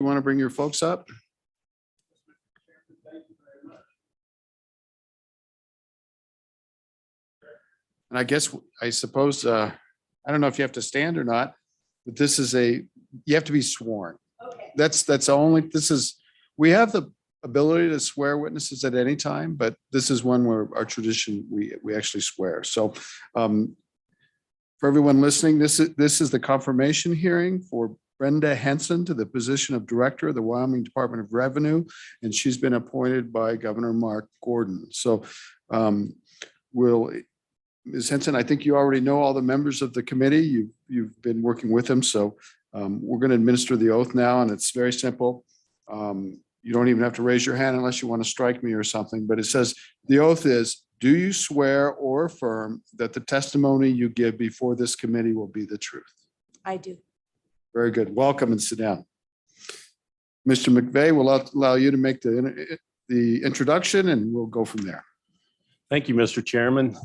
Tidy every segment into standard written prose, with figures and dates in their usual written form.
want to bring your folks up? And I suppose, I don't know if you have to stand or not, but this is you have to be sworn. Okay. That's only, we have the ability to swear witnesses at any time, but this is one where our tradition, we actually swear. So for everyone listening, this is the confirmation hearing for Brenda Henson to the position of Director of the Wyoming Department of Revenue, and she's been appointed by Governor Mark Gordon. So Ms. Henson, I think you already know all the members of the committee. You've been working with them. So we're going to administer the oath now, and it's very simple. You don't even have to raise your hand unless you want to strike me or something, but it says the oath is, do you swear or affirm that the testimony you give before this committee will be the truth? I do. Very good. Welcome and sit down. Mr. McVeigh will allow you to make the introduction, and we'll go from there. Thank you, Mr. Chairman.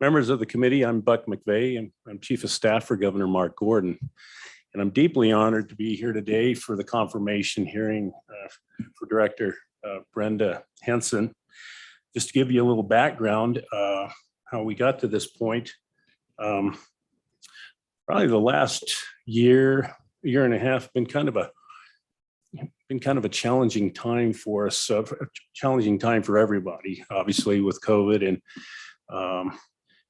Members of the committee, I'm Buck McVeigh, and I'm Chief of Staff for Governor Mark Gordon. And I'm deeply honored to be here today for the confirmation hearing for Director Brenda Henson. Just to give you a little background, how we got to this point. Probably the last year and a half been kind of a challenging time for us, a challenging time for everybody, obviously with COVID, and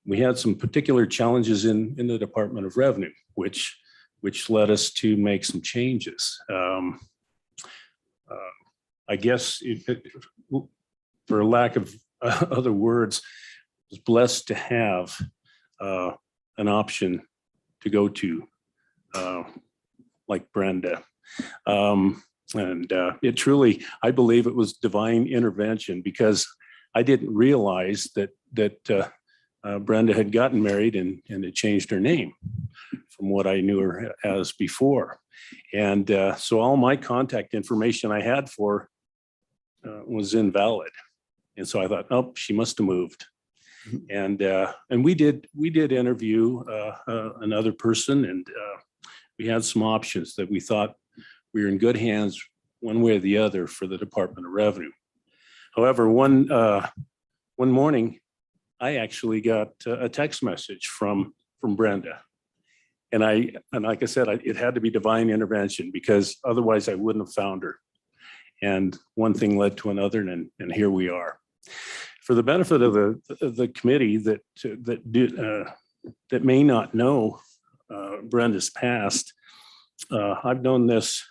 we had some particular challenges in the Department of Revenue, which led us to make some changes. I guess, for lack of other words, I was blessed to have an option to go to, like Brenda. And it truly, I believe it was divine intervention, because I didn't realize that Brenda had gotten married and had changed her name from what I knew her as before. And so all my contact information I had for was invalid. And so I thought, oh, she must have moved. And we did interview another person, and we had some options that we thought we were in good hands one way or the other for the Department of Revenue. However, one morning, I actually got a text message from Brenda. And like I said, it had to be divine intervention, because otherwise I wouldn't have found her. And one thing led to another, and here we are. For the benefit of the committee that may not know Brenda's past, I've known this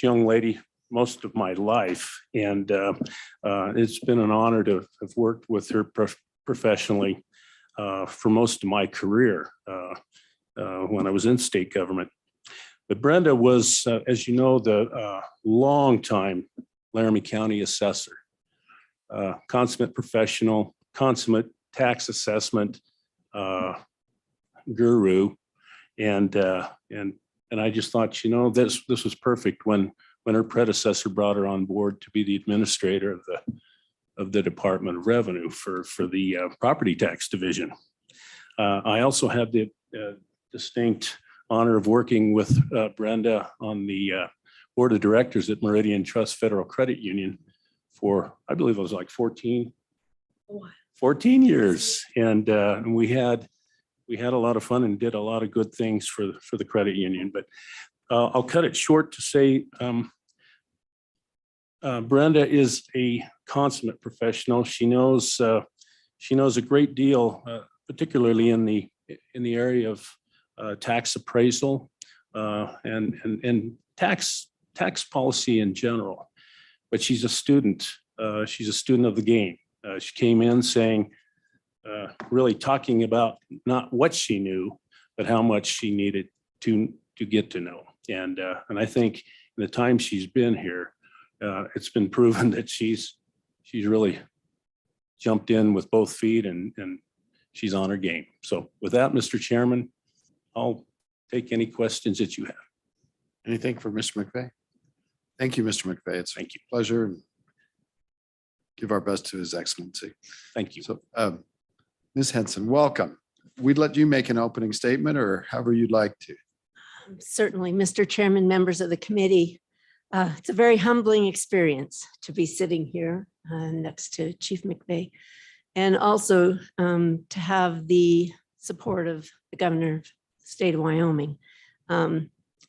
young lady most of my life, and it's been an honor to have worked with her professionally for most of my career when I was in state government. But Brenda was, as you know, the longtime Laramie County assessor, consummate professional, consummate tax assessment guru, and I just thought, you know, this was perfect when her predecessor brought her on board to be the administrator of the Department of Revenue for the property tax division. I also had the distinct honor of working with Brenda on the board of directors at Meridian Trust Federal Credit Union for, I believe it was like 14 years. And we had a lot of fun and did a lot of good things for the credit union. But I'll cut it short to say Brenda is a consummate professional. She knows a great deal, particularly in the area of tax appraisal and tax policy in general. But she's a student. She's a student of the game. She came in saying, really talking about not what she knew, but how much she needed to get to know. And I think in the time she's been here, it's been proven that she's really jumped in with both feet, and she's on her game. So with that, Mr. Chairman, I'll take any questions that you have. Anything for Mr. McVeigh? Thank you, Mr. McVeigh. It's Thank you. a pleasure, and give our best to His Excellency. Thank you. So, Ms. Henson, welcome. We'd let you make an opening statement, or however you'd like to. Certainly, Mr. Chairman, members of the committee. It's a very humbling experience to be sitting here next to Chief McVeigh, and also to have the support of the governor of the state of Wyoming.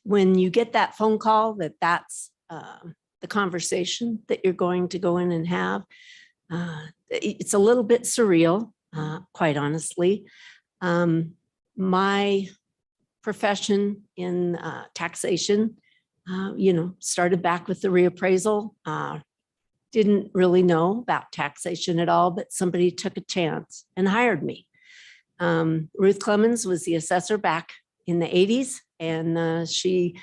When you get that phone call that that's the conversation that you're going to go in and have, it's a little bit surreal, quite honestly. My profession in taxation, started back with the reappraisal. Didn't really know about taxation at all, but somebody took a chance and hired me. Ruth Clemens was the assessor back in the 80s, and she,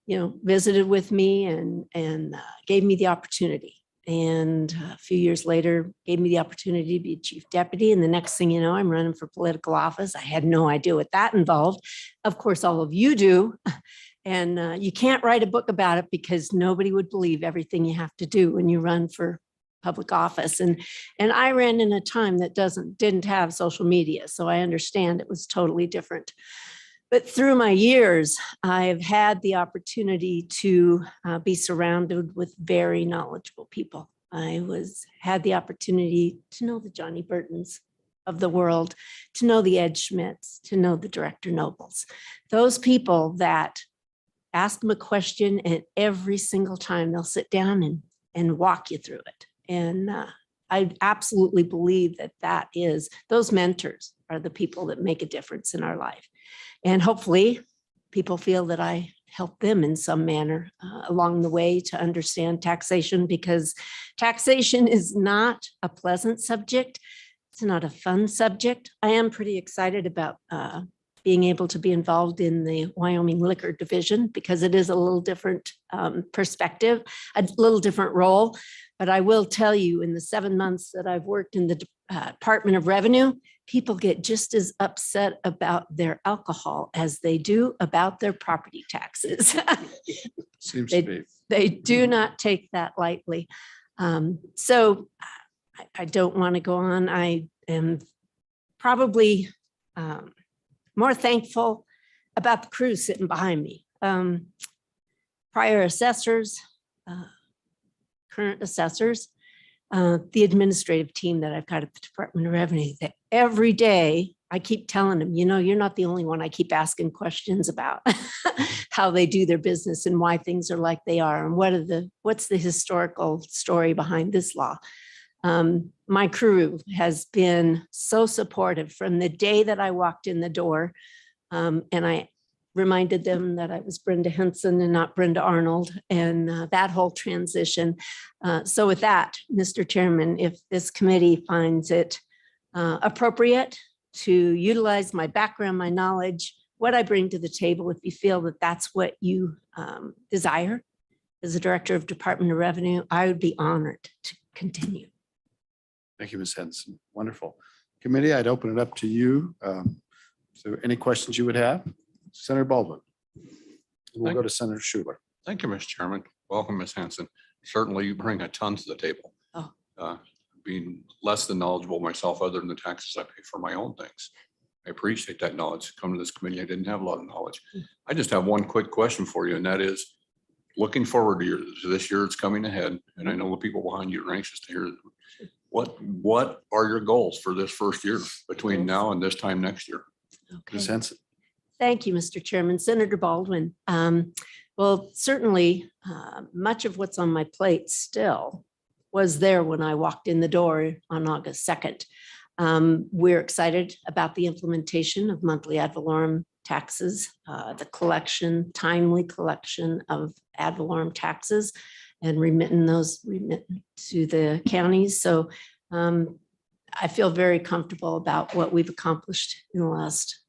visited with me and gave me the opportunity. And a few years later, gave me the opportunity to be chief deputy. And the next thing you know, I'm running for political office. I had no idea what that involved. Of course, all of you do. And you can't write a book about it because nobody would believe everything you have to do when you run for public office. And I ran in a time that didn't have social media. So I understand it was totally different. But through my years, I've had the opportunity to be surrounded with very knowledgeable people. I had the opportunity to know the Johnny Burtons of the world, to know the Ed Schmidts, to know the Director Nobles. Those people that ask them a question, and every single time they'll sit down and walk you through it. And I absolutely believe that those mentors are the people that make a difference in our life. And hopefully people feel that I help them in some manner along the way to understand taxation, because taxation is not a pleasant subject. It's not a fun subject. I am pretty excited about being able to be involved in the Wyoming Liquor Division, because it is a little different perspective, a little different role. But I will tell you, in the 7 months that I've worked in the Department of Revenue, people get just as upset about their alcohol as they do about their property taxes. Seems to be. They do not take that lightly. So I don't want to go on. I am probably more thankful about the crew sitting behind me. Prior assessors, current assessors, the administrative team that I've got at the Department of Revenue, that every day I keep telling them, you're not the only one. I keep asking questions about how they do their business and why things are like they are, and what's the historical story behind this law. My crew has been so supportive from the day that I walked in the door, and I reminded them that I was Brenda Henson and not Brenda Arnold, and that whole transition. So with that, Mr. Chairman, if this committee finds it appropriate to utilize my background, my knowledge, what I bring to the table, if you feel that that's what you desire as a director of Department of Revenue, I would be honored to continue. Thank you, Ms. Henson. Wonderful. Committee, I'd open it up to you. So any questions you would have? Senator Baldwin. We'll go to Senator Schuler. Thank you, Mr. Chairman. Welcome, Ms. Hanson. Certainly you bring a ton to the table. Oh. Being less than knowledgeable myself, other than the taxes I pay for my own things. I appreciate that knowledge. Come to this committee, I didn't have a lot of knowledge. I just have one quick question for you, and that is, looking forward to this year that's coming ahead, and I know the people behind you are anxious to hear, what are your goals for this first year between now and this time next year? Okay. Ms. Henson. Thank you, Mr. Chairman. Senator Baldwin. Well, certainly much of what's on my plate still was there when I walked in the door on August 2nd. We're excited about the implementation of monthly ad valorem taxes, the timely collection of ad valorem taxes, and remitting to the counties. So I feel very comfortable about what we've accomplished in the last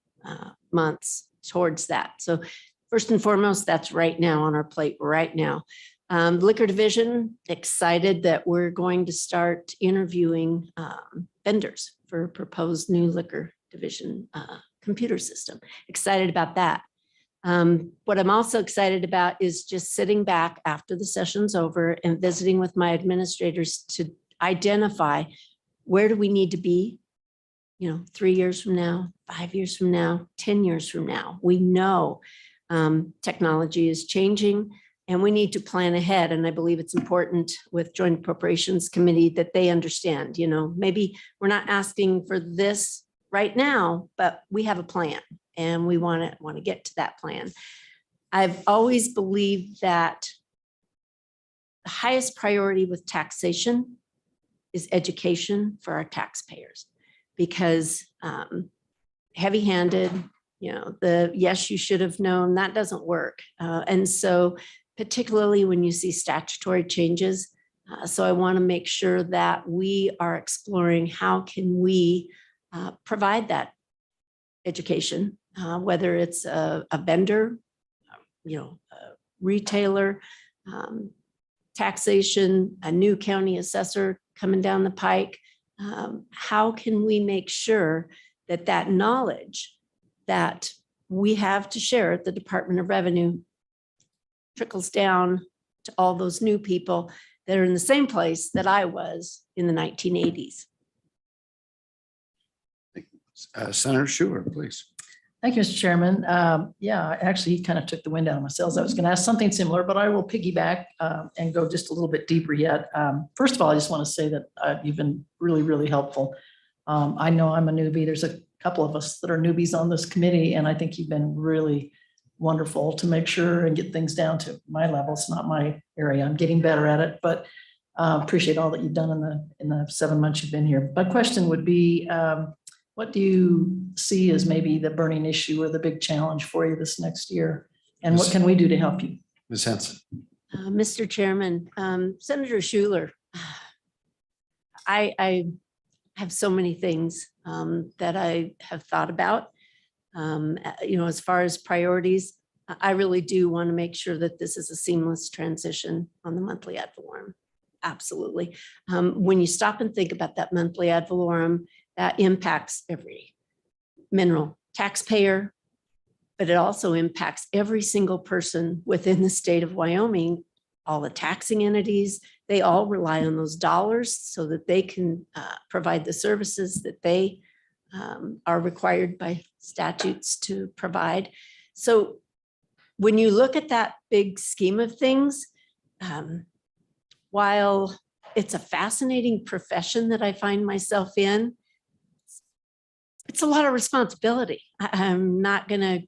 months towards that. So first and foremost, that's right now on our plate right now. Liquor Division, excited that we're going to start interviewing vendors for a proposed new Liquor Division computer system. Excited about that. What I'm also excited about is just sitting back after the session's over and visiting with my administrators to identify where do we need to be, 3 years from now, 5 years from now, 10 years from now. We know technology is changing, And we need to plan ahead. And I believe it's important with Joint Appropriations Committee that they understand, maybe we're not asking for this right now, but we have a plan and we want to get to that plan. I've always believed that the highest priority with taxation is education for our taxpayers, because heavy-handed, the yes, you should have known, that doesn't work. And so particularly when you see statutory changes. So I want to make sure that we are exploring how can we provide that education, whether it's a vendor, a retailer, taxation, a new county assessor coming down the pike. How can we make sure that that knowledge that we have to share at the Department of Revenue trickles down to all those new people that are in the same place that I was in the 1980s. Senator Schuler, please. Thank you, Mr. Chairman. Yeah, actually, he kind of took the wind out of my sails. I was going to ask something similar, but I will piggyback and go just a little bit deeper yet. First of all, I just want to say that you've been really, really helpful. I know I'm a newbie. There's a couple of us that are newbies on this committee, and I think you've been really wonderful to make sure and get things down to my level. It's not my area. I'm getting better at it, but appreciate all that you've done in the 7 months you've been here. My question would be, what do you see as maybe the burning issue or the big challenge for you this next year? And what can we do to help you? Ms. Henson. Mr. Chairman, Senator Schuler, I have so many things that I have thought about. As far as priorities, I really do want to make sure that this is a seamless transition on the monthly ad valorem. Absolutely. When you stop and think about that monthly ad valorem, that impacts every mineral taxpayer, but it also impacts every single person within the state of Wyoming. All the taxing entities, they all rely on those dollars so that they can provide the services that they are required by statutes to provide. So when you look at that big scheme of things, while it's a fascinating profession that I find myself in, it's a lot of responsibility. I'm not going to,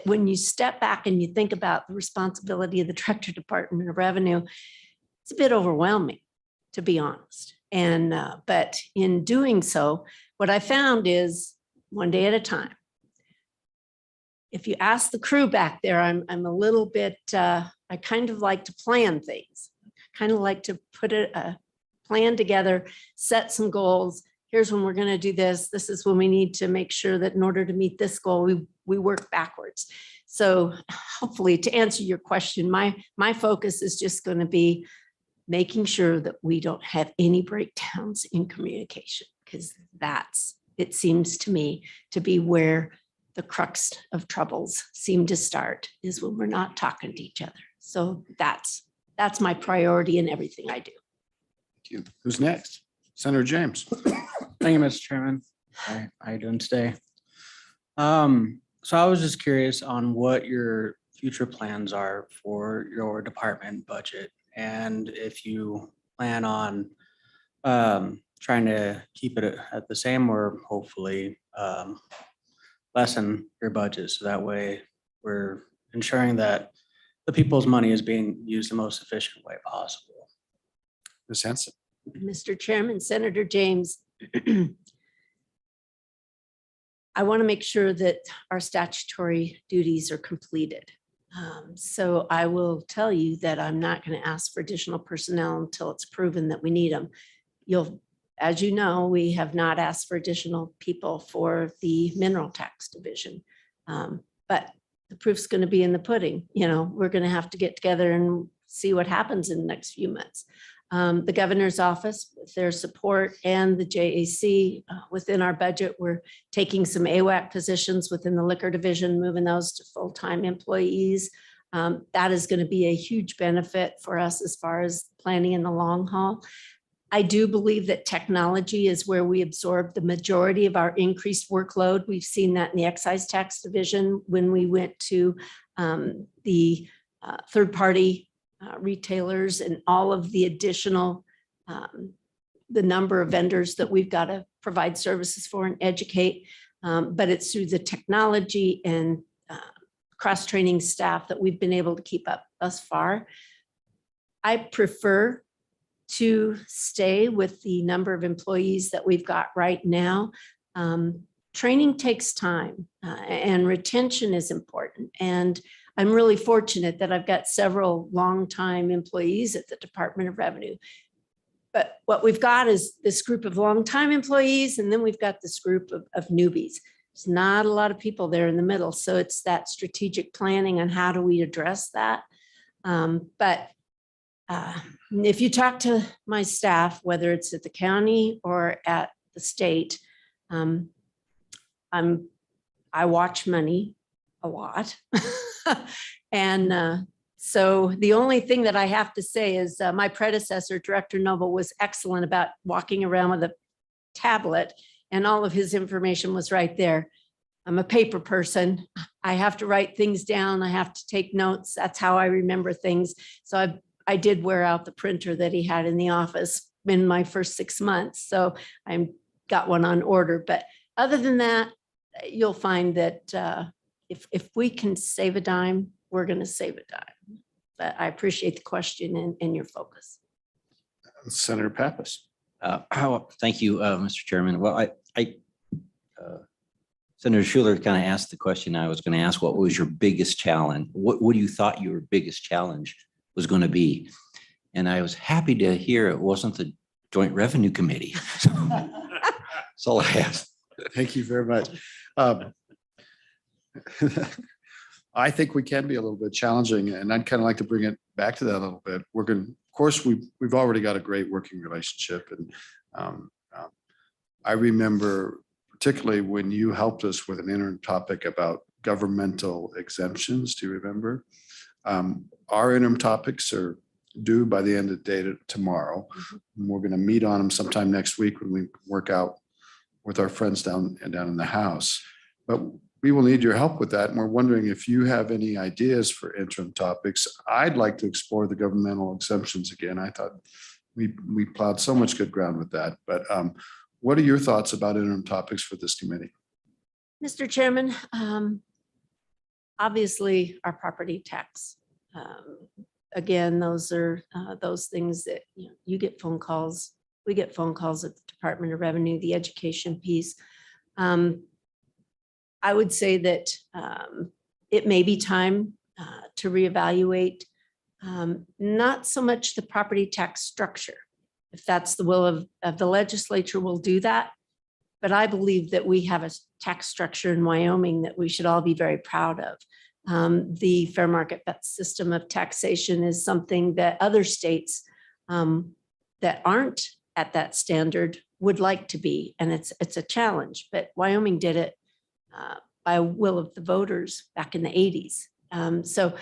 when you step back and you think about the responsibility of the Director Department of Revenue, it's a bit overwhelming, to be honest. And, but in doing so, what I found is one day at a time. If you ask the crew back there, I'm a little bit, I kind of like to plan things, kind of like to put a plan together, set some goals. Here's when we're going to do this. This is when we need to make sure that in order to meet this goal, we work backwards. So hopefully, to answer your question, my focus is just going to be making sure that we don't have any breakdowns in communication, because it seems to me to be where the crux of troubles seem to start, is when we're not talking to each other. So that's my priority in everything I do. Thank you. Who's next? Senator James. Thank you, Mr. Chairman. How are you doing today? So I was just curious on what your future plans are for your department budget, and if you plan on trying to keep it at the same or hopefully lessen your budget, so that way we're ensuring that the people's money is being used the most efficient way possible. Ms. Henson. Mr. Chairman, Senator James, I want to make sure that our statutory duties are completed. So I will tell you that I'm not going to ask for additional personnel until it's proven that we need them. As you know, we have not asked for additional people for the mineral tax division, but the proof's going to be in the pudding. We're going to have to get together and see what happens in the next few months. The governor's office, with their support, and the JAC within our budget, we're taking some AWAC positions within the liquor division, moving those to full-time employees. That is going to be a huge benefit for us as far as planning in the long haul. I do believe that technology is where we absorb the majority of our increased workload. We've seen that in the excise tax division when we went to the third-party retailers and all of the additional, the number of vendors that we've got to provide services for and educate. But it's through the technology and cross-training staff that we've been able to keep up thus far. I prefer to stay with the number of employees that we've got right now. Training takes time and retention is important. And I'm really fortunate that I've got several longtime employees at the Department of Revenue. But what we've got is this group of longtime employees, and then we've got this group of newbies. There's not a lot of people there in the middle. So it's that strategic planning on how do we address that. But if you talk to my staff, whether it's at the county or at the state, I watch money a lot. And so the only thing that I have to say is my predecessor, Director Noble, was excellent about walking around with a tablet and all of his information was right there. I'm a paper person. I have to write things down. I have to take notes. That's how I remember things. So I did wear out the printer that he had in the office in my first 6 months. So I got one on order. But other than that, you'll find that if we can save a dime, we're going to save a dime. But I appreciate the question and your focus. Senator Pappas. Thank you, Mr. Chairman. Well, Senator Schuler kind of asked the question I was going to ask. What was your biggest challenge? What do you thought your biggest challenge was going to be? And I was happy to hear it wasn't the Joint Revenue Committee. So that's all I asked. Thank you very much. I think we can be a little bit challenging, and I'd kind of like to bring it back to that a little bit. We're going, of course, we've already got a great working relationship, and I remember particularly when you helped us with an interim topic about governmental exemptions. Do you remember? Our interim topics are due by the end of the day tomorrow. And we're going to meet on them sometime next week when we work out with our friends down in the House. But we will need your help with that. And we're wondering if you have any ideas for interim topics. I'd like to explore the governmental exemptions again. I thought we plowed so much good ground with that. But what are your thoughts about interim topics for this committee? Mr. Chairman, obviously our property tax. Again, those are those things that you get phone calls. We get phone calls at the Department of Revenue, the education piece. I would say that it may be time to reevaluate not so much the property tax structure. If that's the will of the legislature, we'll do that. But I believe that we have a tax structure in Wyoming that we should all be very proud of. The fair market system of taxation is something that other states that aren't at that standard would like to be, and it's a challenge. But Wyoming did it by will of the voters back in the 80s. So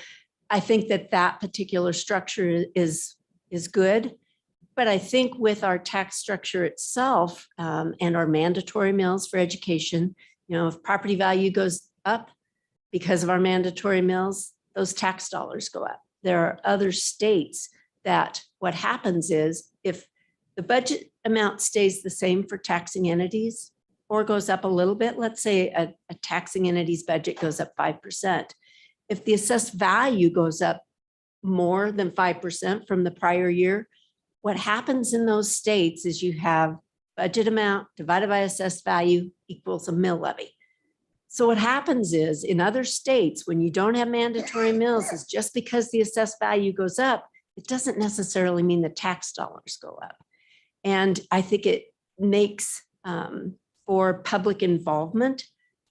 I think that particular structure is good. But I think with our tax structure itself and our mandatory mills for education, if property value goes up because of our mandatory mills, those tax dollars go up. There are other states that what happens is if the budget amount stays the same for taxing entities or goes up a little bit, let's say a taxing entity's budget goes up 5%. If the assessed value goes up more than 5% from the prior year, what happens in those states is you have budget amount divided by assessed value equals a mill levy. So what happens is in other states, when you don't have mandatory mills, is just because the assessed value goes up, it doesn't necessarily mean the tax dollars go up. And I think it makes for public involvement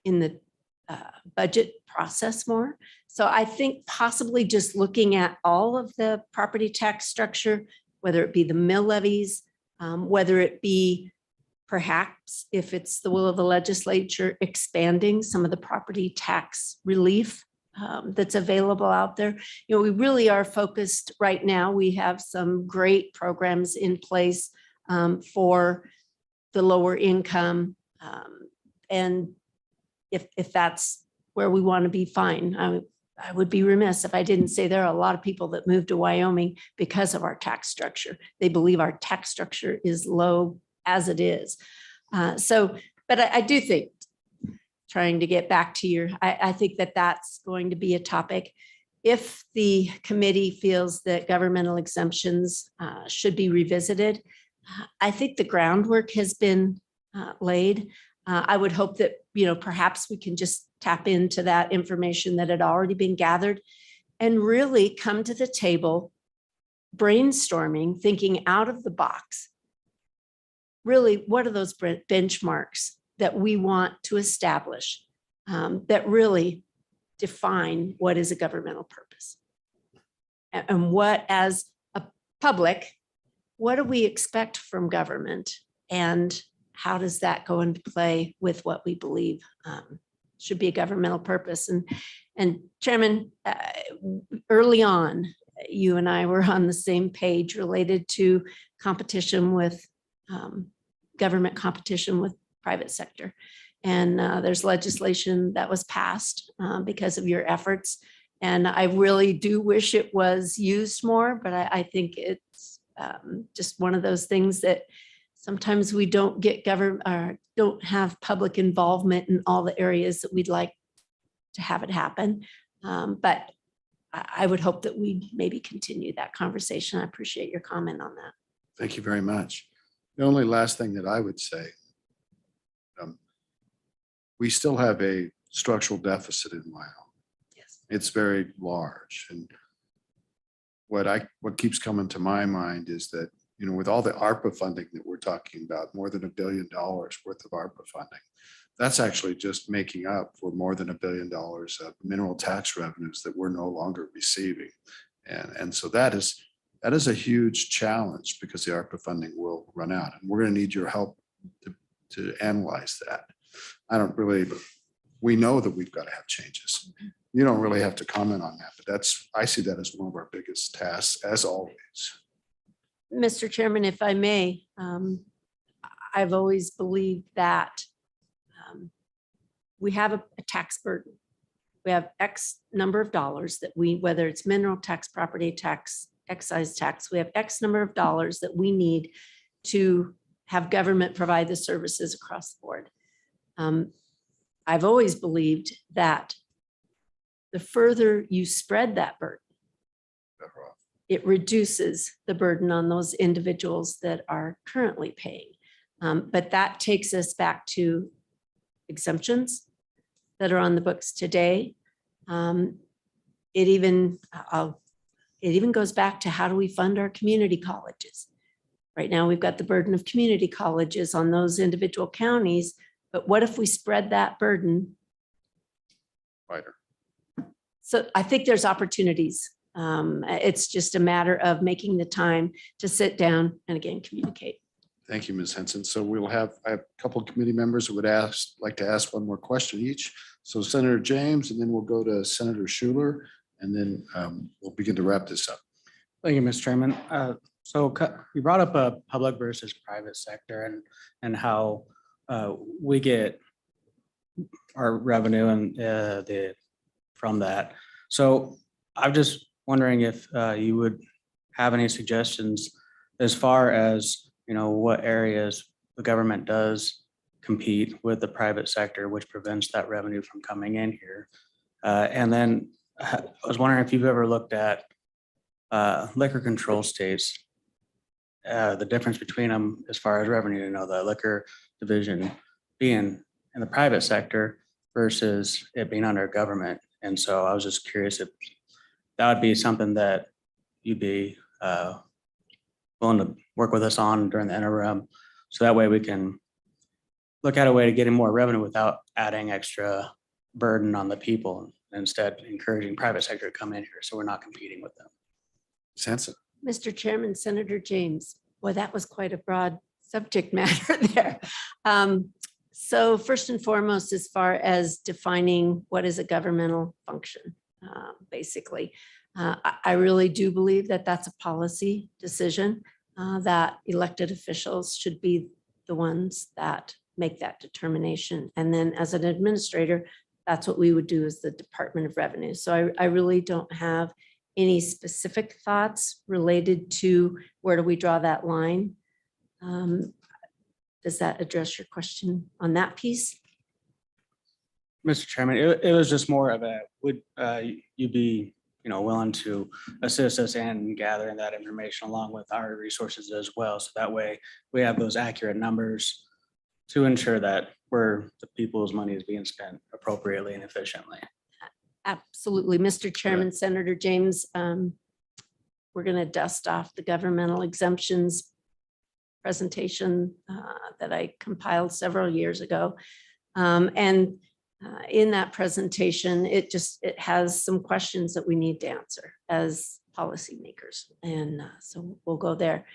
in the budget process more. So I think possibly just looking at all of the property tax structure, whether it be the mill levies, whether it be perhaps if it's the will of the legislature, expanding some of the property tax relief that's available out there. We really are focused right now. We have some great programs in place for the lower income. And if that's where we want to be, fine. I would be remiss if I didn't say there are a lot of people that moved to Wyoming because of our tax structure. They believe our tax structure is low as it is. But I do think, trying to get back to I think that that's going to be a topic. If the committee feels that governmental exemptions should be revisited, I think the groundwork has been laid. I would hope that, perhaps we can just tap into that information that had already been gathered and really come to the table brainstorming, thinking out of the box. Really, what are those benchmarks that we want to establish that really define what is a governmental purpose? And what, as a public, what do we expect from government? And how does that go into play with what we believe should be a governmental purpose? And Chairman, early on, you and I were on the same page related to competition with government competition with private sector. And there's legislation that was passed because of your efforts. And I really do wish it was used more, but I think it's just one of those things that sometimes we don't get don't have public involvement in all the areas that we'd like to have it happen. But I would hope that we maybe continue that conversation. I appreciate your comment on that. Thank you very much. The only last thing that I would say, we still have a structural deficit in Wyoming. Yes. It's very large. And what keeps coming to my mind is that, with all the ARPA funding that we're talking about, more than $1 billion worth of ARPA funding, that's actually just making up for more than $1 billion of mineral tax revenues that we're no longer receiving. And so that is a huge challenge because the ARPA funding will run out, and we're going to need your help to analyze that. We know that we've got to have changes. You don't really have to comment on that, but I see that as one of our biggest tasks, as always. Mr. Chairman, if I may, I've always believed that we have a tax burden. We have X number of dollars that whether it's mineral tax, property tax, excise tax, we have X number of dollars that we need to have government provide the services across the board. I've always believed that the further you spread that burden, it reduces the burden on those individuals that are currently paying. But that takes us back to exemptions that are on the books today. It even goes back to how do we fund our community colleges? Right now, we've got the burden of community colleges on those individual counties, but what if we spread that burden Wider. So I think there's opportunities. It's just a matter of making the time to sit down and again, communicate. Thank you, Ms. Henson. So I have a couple of committee members who would like to ask one more question each. So Senator James, and then we'll go to Senator Schuler, and then we'll begin to wrap this up. Thank you, Mr. Chairman. So you brought up a public versus private sector and how we get our revenue and from that. So I'm just wondering if you would have any suggestions as far as, what areas the government does compete with the private sector, which prevents that revenue from coming in here. And then I was wondering if you've ever looked at liquor control states, the difference between them as far as revenue, the liquor division being in the private sector versus it being under government. And so I was just curious if that would be something that you'd be willing to work with us on during the interim. So that way we can look at a way to getting more revenue without adding extra burden on the people, and instead encouraging private sector to come in here so we're not competing with them. Ms. Henson. Mr. Chairman, Senator James, boy, that was quite a broad subject matter there. So first and foremost, as far as defining what is a governmental function, basically, I really do believe that that's a policy decision, that elected officials should be the ones that make that determination. And then as an administrator, that's what we would do as the Department of Revenue. So I really don't have any specific thoughts related to where do we draw that line. Does that address your question on that piece? Mr. Chairman, it was just more of a, would you be, willing to assist us in gathering that information along with our resources as well? So that way we have those accurate numbers to ensure that the people's money is being spent appropriately and efficiently. Absolutely. Mr. Chairman, Senator James, we're going to dust off the governmental exemptions presentation that I compiled several years ago. In that presentation, it has some questions that we need to answer as policymakers. And so we'll go there.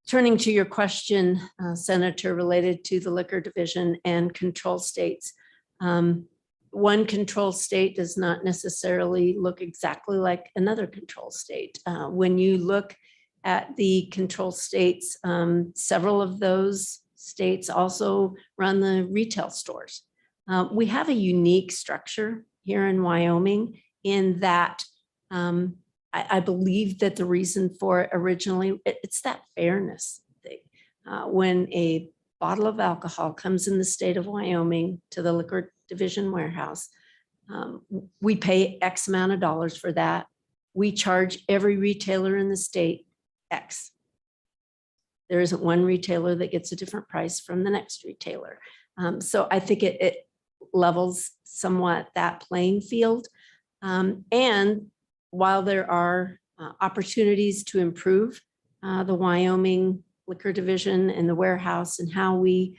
Turning to your question, Senator, related to the liquor division and control states. One control state does not necessarily look exactly like another control state. When you look at the control states, several of those states also run the retail stores. We have a unique structure here in Wyoming in that I believe that the reason for it originally, it's that fairness thing. When a bottle of alcohol comes in the state of Wyoming to the liquor division warehouse, we pay X amount of dollars for that. We charge every retailer in the state X. There isn't one retailer that gets a different price from the next retailer. So I think it levels somewhat that playing field. And while there are opportunities to improve the Wyoming liquor division and the warehouse and how we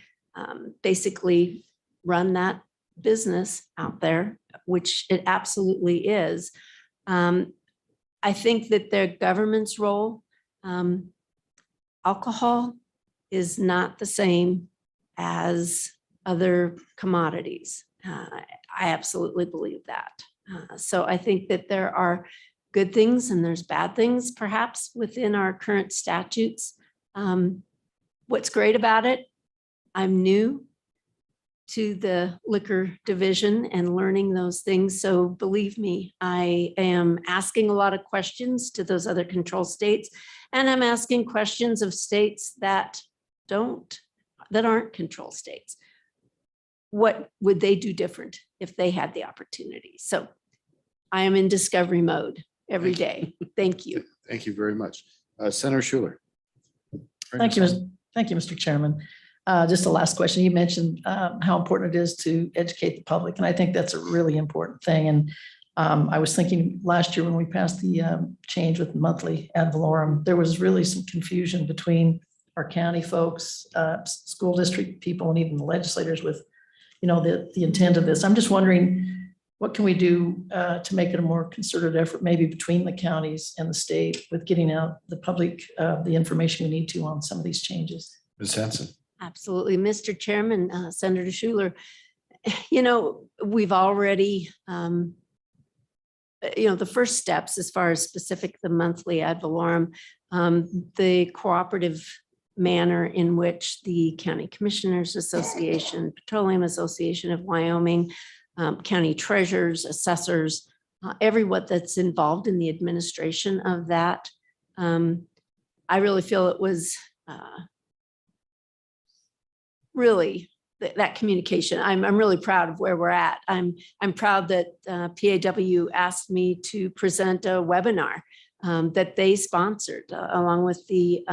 basically run that business out there, which it absolutely is, I think that the government's role, alcohol is not the same as other commodities. I absolutely believe that. So I think that there are good things and there's bad things perhaps within our current statutes. What's great about it, I'm new to the liquor division and learning those things. So believe me, I am asking a lot of questions to those other control states, and I'm asking questions of states that aren't control states. What would they do different if they had the opportunity? So I am in discovery mode every day. Thank you. Thank you very much. Senator Schuler. Thank you, Mr. Chairman. Just the last question. You mentioned how important it is to educate the public, and I think that's a really important thing. And I was thinking last year when we passed the change with monthly ad valorem, there was really some confusion between our county folks, school district people, and even the legislators with, the intent of this. I'm just wondering, what can we do to make it a more concerted effort, maybe between the counties and the state, with getting out the public the information we need to on some of these changes? Ms. Hanson. Absolutely. Mr. Chairman, Senator Schuler, we've already, the first steps as far as specific, the monthly ad valorem, the cooperative manner in which the County Commissioners Association, Petroleum Association of Wyoming, county treasurers, assessors, everyone that's involved in the administration of that. I really feel it was really that communication. I'm really proud of where we're at. I'm proud that PAW asked me to present a webinar that they sponsored along with the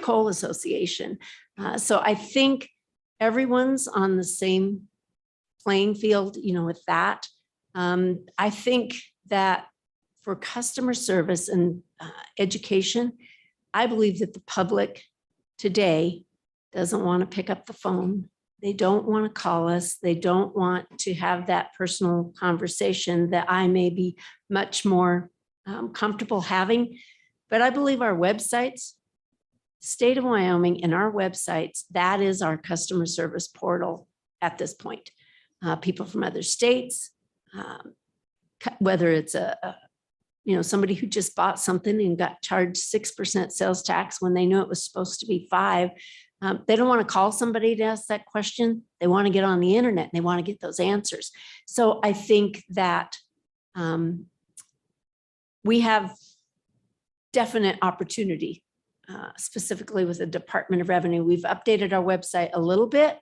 Coal Association. So I think everyone's on the same playing field, with that. I think that for customer service and education, I believe that the public today doesn't want to pick up the phone. They don't want to call us. They don't want to have that personal conversation that I may be much more comfortable having. But I believe our websites, state of Wyoming and our websites, that is our customer service portal at this point. People from other states, whether it's somebody who just bought something and got charged 6% sales tax when they knew it was supposed to be 5%. They don't want to call somebody to ask that question. They want to get on the internet and they want to get those answers. So I think that we have definite opportunity, specifically with the Department of Revenue. We've updated our website a little bit,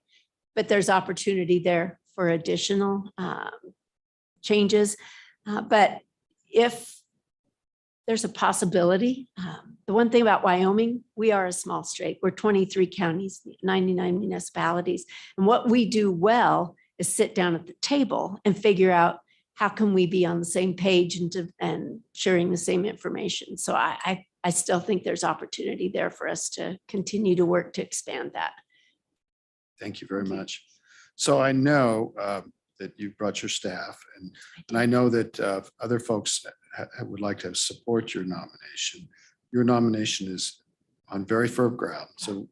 but there's opportunity there for additional changes. But if there's a possibility, the one thing about Wyoming, we are a small state. We're 23 counties, 99 municipalities. And what we do well is sit down at the table and figure out how can we be on the same page and sharing the same information. So I still think there's opportunity there for us to continue to work to expand that. Thank you very much. So I know that you brought your staff, and I know that other folks would like to support your nomination. Your nomination is on very firm ground. So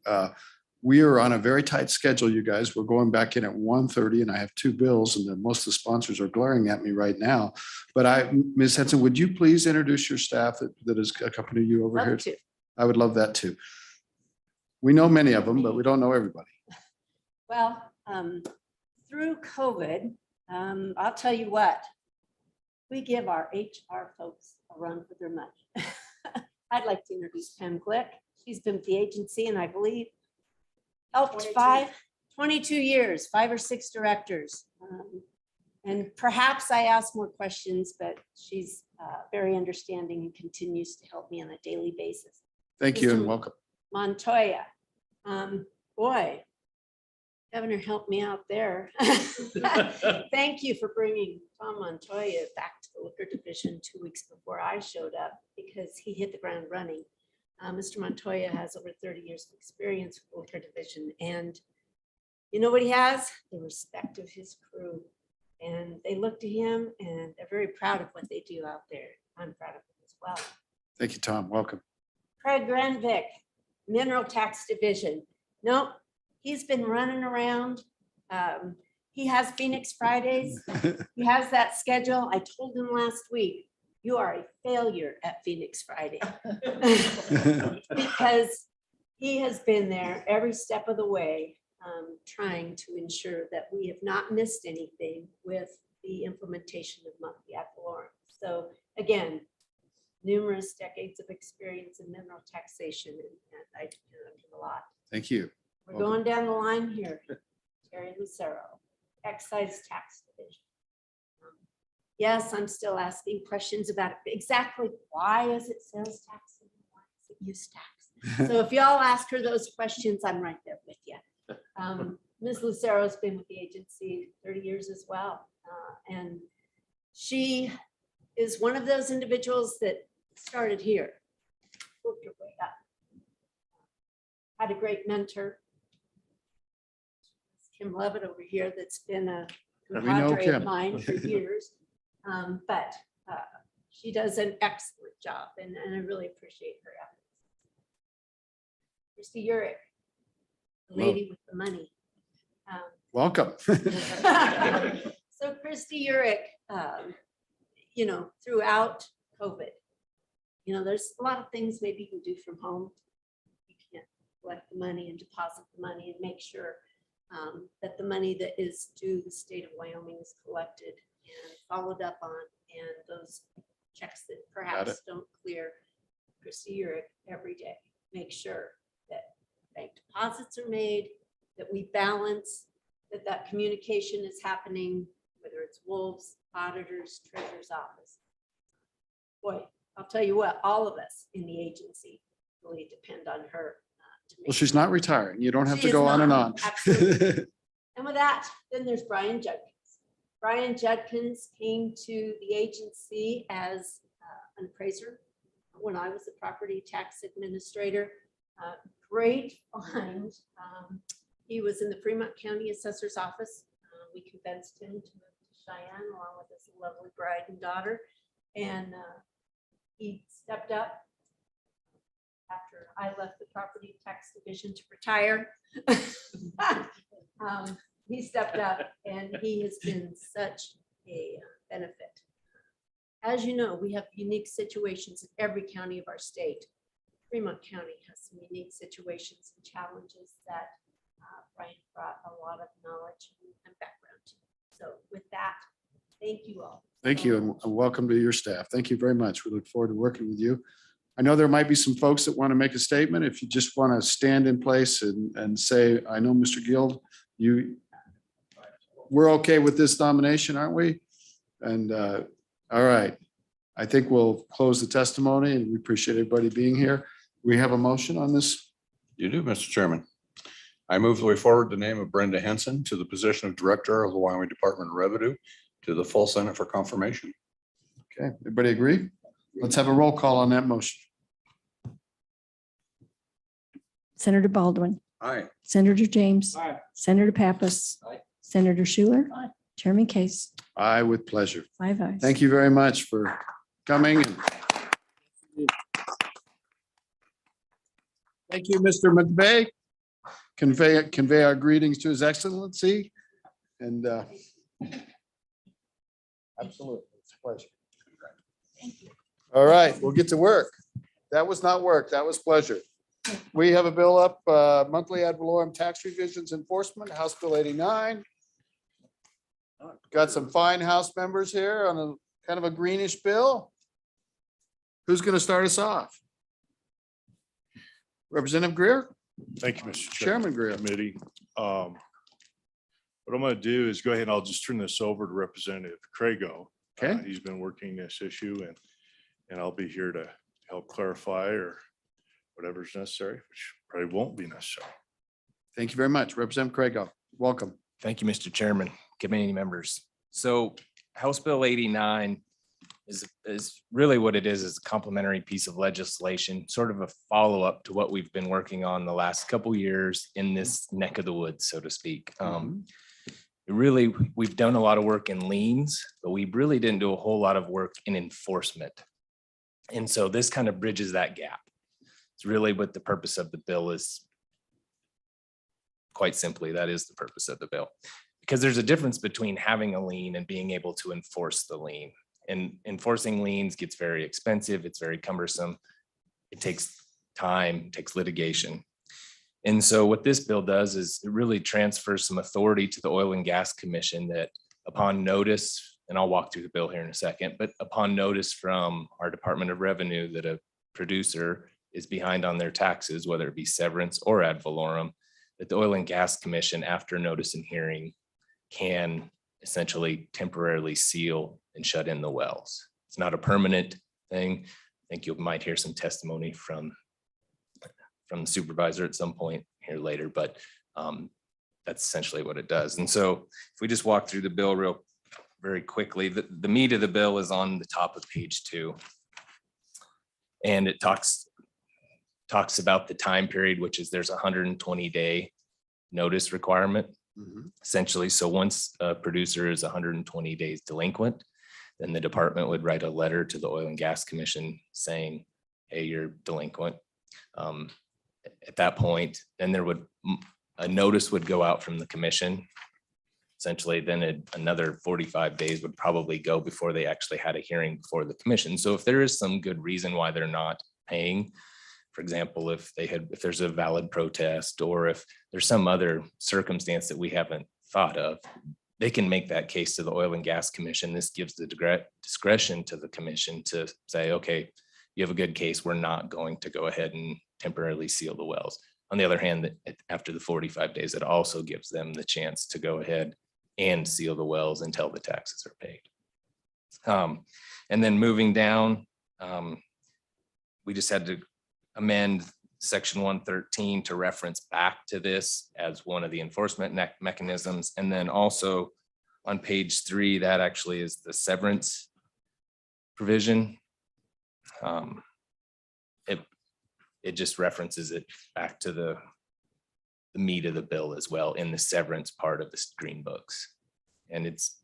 we are on a very tight schedule, you guys. We're going back in at 1:30, and I have two bills, and then most of the sponsors are glaring at me right now. But Ms. Henson, would you please introduce your staff that has accompanied you over here? Love to. I would love that too. We know many of them, but we don't know everybody. Well, through COVID, I'll tell you what, we give our HR folks a run for their money. I'd like to introduce Pam Glick. She's been with the agency, and I believe helped 22 years, 5 or 6 directors. And perhaps I ask more questions, but she's very understanding and continues to help me on a daily basis. Thank you and Mr. welcome. Montoya, boy, Governor helped me out there. Thank you for bringing Tom Montoya back to the liquor division 2 weeks before I showed up, because he hit the ground running. Mr. Montoya has over 30 years of experience with the liquor division, and you know what he has? The respect of his crew, and they look to him and they're very proud of what they do out there. I'm proud of him as well. Thank you, Tom. Welcome. Craig Granvik, Mineral Tax Division. Nope, he's been running around. He has Phoenix Fridays. He has that schedule. I told him last week, you are a failure at Phoenix Friday. Because he has been there every step of the way, trying to ensure that we have not missed anything with the implementation of monthly ad valorem. So again, numerous decades of experience in mineral taxation, and I depend on him a lot. Thank you. We're Welcome. going down the line here. Terry Lucero, Excise Tax Division. Yes, I'm still asking questions about exactly why is it sales tax and why is it use tax? So if y'all ask her those questions, I'm right there with you. Ms. Lucero has been with the agency 30 years as well. And she is one of those individuals that started here, worked her way up. Had a great mentor, Kim Levitt over here, that's been a know compadre of Kim. mine for years. But she does an excellent job, and I really appreciate her efforts. Christy Urick, the lady with the money. Welcome. So Christy Urick, you know, throughout COVID, you know, there's a lot of things maybe you can do from home. You can't collect the money and deposit the money and make sure that the money that is due the state of Wyoming is collected and followed up on, and those checks that perhaps don't clear. Christy Urick every day, make sure that bank deposits are made, that we balance, that communication is happening, whether it's Wolves, auditors, treasurer's office. Boy, I'll tell you what, all of us in the agency really depend on her. Well, she's not retiring. You don't have She to is go on and not, on. absolutely. And with that, then there's Brian Judkins. Brian Judkins came to the agency as an appraiser when I was the property tax administrator. Great find. He was in the Fremont County Assessor's Office. We convinced him to move to Cheyenne along with his lovely bride and daughter. And he stepped up after I left the property tax division to retire. He stepped up, and he has been such a benefit. As you know, we have unique situations in every county of our state. Fremont County has some unique situations and challenges that Brian brought a lot of knowledge and background to. So with that, thank you all. Thank you and welcome to your staff. Thank you very much. We look forward to working with you. I know there might be some folks that want to make a statement. If you just want to stand in place and say, I know Mr. Guild, we're okay with this nomination, aren't we? And all right. I think we'll close the testimony and we appreciate everybody being here. We have a motion on this. You do, Mr. Chairman. I move that we forward the name of Brenda Henson to the position of Director of the Wyoming Department of Revenue to the full Senate for confirmation. Okay, everybody agree? Let's have a roll call on that motion. Senator Baldwin, Aye. Senator James, Aye. Senator Pappas, Aye. Senator Schuler, Aye. Chairman Case, Aye, with pleasure. 5 ayes. Thank you very much for coming. Thank you, Mr. McVeigh. Convey our greetings to His Excellency. And absolutely, it's a pleasure. All right, we'll get to work. That was not work, that was pleasure. We have a bill up, monthly ad valorem tax revisions enforcement, House Bill 89. Got some fine House members here on a kind of a greenish bill. Who's going to start us off? Representative Greer, Thank you, Mr. Chairman Greer. Committee. What I'm going to do is go ahead and I'll just turn this over to Representative Crago. Okay. He's been working this issue and I'll be here to help clarify or whatever's necessary, which probably won't be necessary. Thank you very much. Representative Craig, welcome. Thank you, Mr. Chairman, committee members. So House Bill 89 is really what it is a complementary piece of legislation, sort of a follow-up to what we've been working on the last couple years in this neck of the woods, so to speak. Really, we've done a lot of work in liens, but we really didn't do a whole lot of work in enforcement. And so this kind of bridges that gap. It's really what the purpose of the bill is. Quite simply, that is the purpose of the bill. Because there's a difference between having a lien and being able to enforce the lien. And enforcing liens gets very expensive. It's very cumbersome. It takes time, it takes litigation. And so what this bill does is it really transfers some authority to the Oil and Gas Commission that upon notice, and I'll walk through the bill here in a second, but upon notice from our Department of Revenue that a producer is behind on their taxes, whether it be severance or ad valorem, that the Oil and Gas Commission, after notice and hearing, can essentially temporarily seal and shut in the wells. It's not a permanent thing. I think you might hear some testimony from the supervisor at some point here later, but that's essentially what it does. And so if we just walk through the bill very quickly, the meat of the bill is on the top of page 2. And it talks about the time period, which is there's a 120-day notice requirement. Essentially, so once a producer is 120 days delinquent, then the department would write a letter to the Oil and Gas Commission saying, hey, you're delinquent. At that point, then a notice would go out from the commission. Essentially, then another 45 days would probably go before they actually had a hearing before the commission. So if there is some good reason why they're not paying, for example, if there's a valid protest or if there's some other circumstance that we haven't thought of, they can make that case to the Oil and Gas Commission. This gives the discretion to the commission to say, okay, you have a good case. We're not going to go ahead and temporarily seal the wells. On the other hand, after the 45 days, it also gives them the chance to go ahead and seal the wells until the taxes are paid. And then moving down, we just had to amend section 113 to reference back to this as one of the enforcement mechanisms. And then also on page 3, that actually is the severance provision. It just references it back to the meat of the bill as well in the severance part of the green books. And it's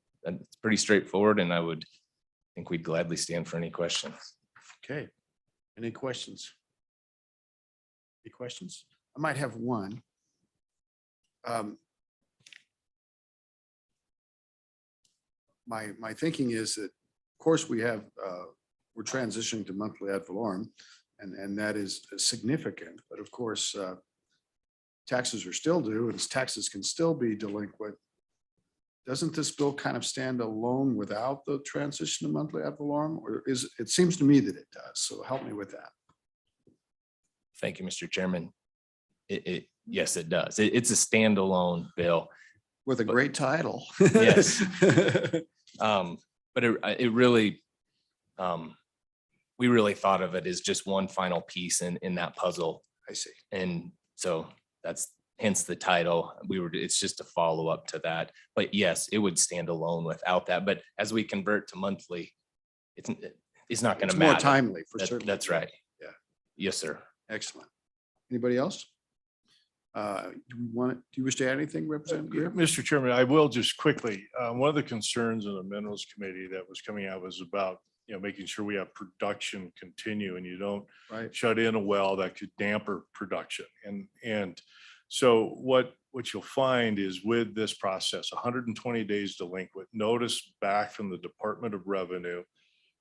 pretty straightforward, and I would think we'd gladly stand for any questions. Okay. Any questions? Any questions? I might have one. My thinking is that, of course, we're transitioning to monthly ad valorem, And that is significant, but of course, taxes are still due and taxes can still be delinquent. Doesn't this bill kind of stand alone without the transition to monthly ad valorem, or it seems to me that it does, so help me with that. Thank you, Mr. Chairman. Yes, it does. It's a standalone bill. With a great title. Yes. But it really, we really thought of it as just one final piece in that puzzle. I see. And so that's hence the title. It's just a follow-up to that. But yes, it would stand alone without that. But as we convert to monthly, it's not going It's to more matter. timely for certain. That's right. Yeah. Yes, sir. Excellent. Anybody else? Do you wish to add anything, Representative Given? Mr. Chairman, I will just quickly, one of the concerns in the Minerals Committee that was coming out was about, making sure we have production continue and you don't Right. shut in a well that could damper production. And so what you'll find is with this process, 120 days delinquent, notice back from the Department of Revenue,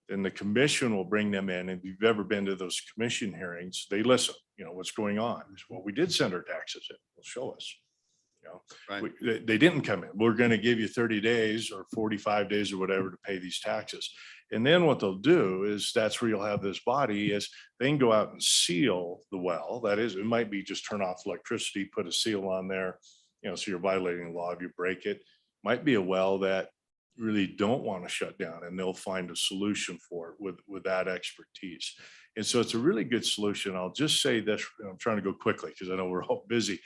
then the commission will bring them in. And if you've ever been to those commission hearings, they listen, what's going on. Well, we did send our taxes in, they'll show us. Right. They didn't come in. We're going to give you 30 days or 45 days or whatever to pay these taxes. And then what they'll do is that's where you'll have this body is they can go out and seal the well. That is, it might be just turn off electricity, put a seal on there, so you're violating the law if you break it. Might be a well that really don't want to shut down and they'll find a solution for it with that expertise. And so it's a really good solution. I'll just say this, I'm trying to go quickly because I know we're all busy.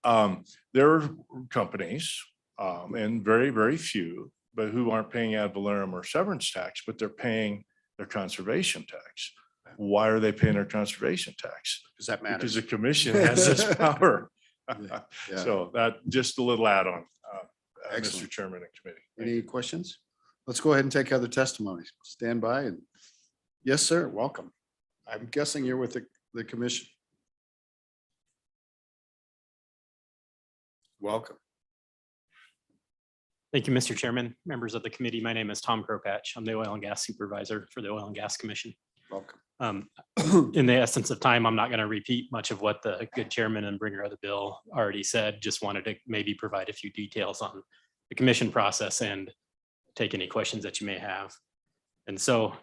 There are companies, and very, very few, but who aren't paying ad valorem or severance tax, but they're paying their conservation tax. Why are they paying their conservation tax? Does that matter? Because the commission has this power. Yeah. So that just a little add-on, Excellent. Mr. Chairman and committee. Any questions? Let's go ahead and take other testimonies. Stand by and yes, sir. Welcome. I'm guessing you're with the commission. Welcome. Thank you, Mr. Chairman, members of the committee. My name is Tom Kropatch. I'm the Oil and Gas Supervisor for the Oil and Gas Commission. Welcome. In the essence of time, I'm not going to repeat much of what the good chairman and bringer of the bill already said. Just wanted to maybe provide a few details on the commission process and take any questions that you may have. And so,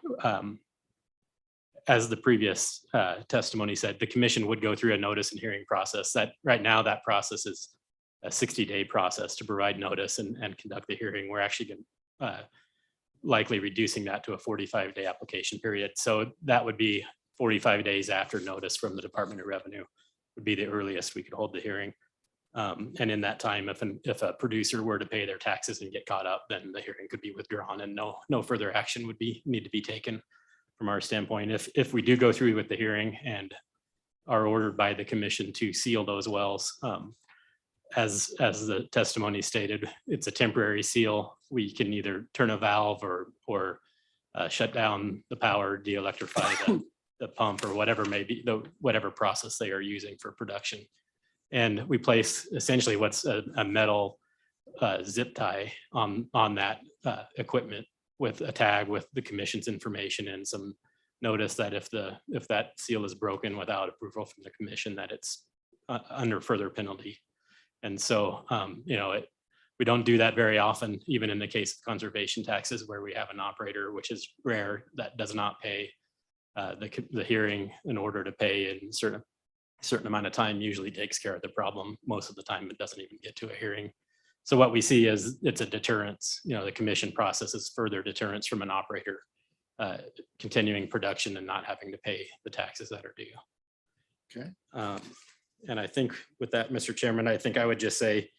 as the previous testimony said, the commission would go through a notice and hearing process. That right now, that process is a 60-day process to provide notice and conduct the hearing. We're actually going likely reducing that to a 45-day application period. So that would be 45 days after notice from the Department of Revenue would be the earliest we could hold the hearing. And in that time, if a producer were to pay their taxes and get caught up, then the hearing could be withdrawn and no further action would need to be taken from our standpoint. If we do go through with the hearing and are ordered by the commission to seal those wells, as the testimony stated, it's a temporary seal. We can either turn a valve or shut down the power, de-electrify the pump or whatever may be whatever process they are using for production. And we place essentially what's a metal zip tie on that equipment with a tag with the commission's information and some notice that if that seal is broken without approval from the commission, that it's under further penalty. And so, we don't do that very often, even in the case of conservation taxes where we have an operator, which is rare, that does not pay the hearing in order to pay in certain amount of time usually takes care of the problem. Most of the time, it doesn't even get to a hearing. So what we see is it's a deterrence. The commission process is further deterrence from an operator continuing production and not having to pay the taxes that are due. Okay. And I think with that, Mr. Chairman, I think I would just say,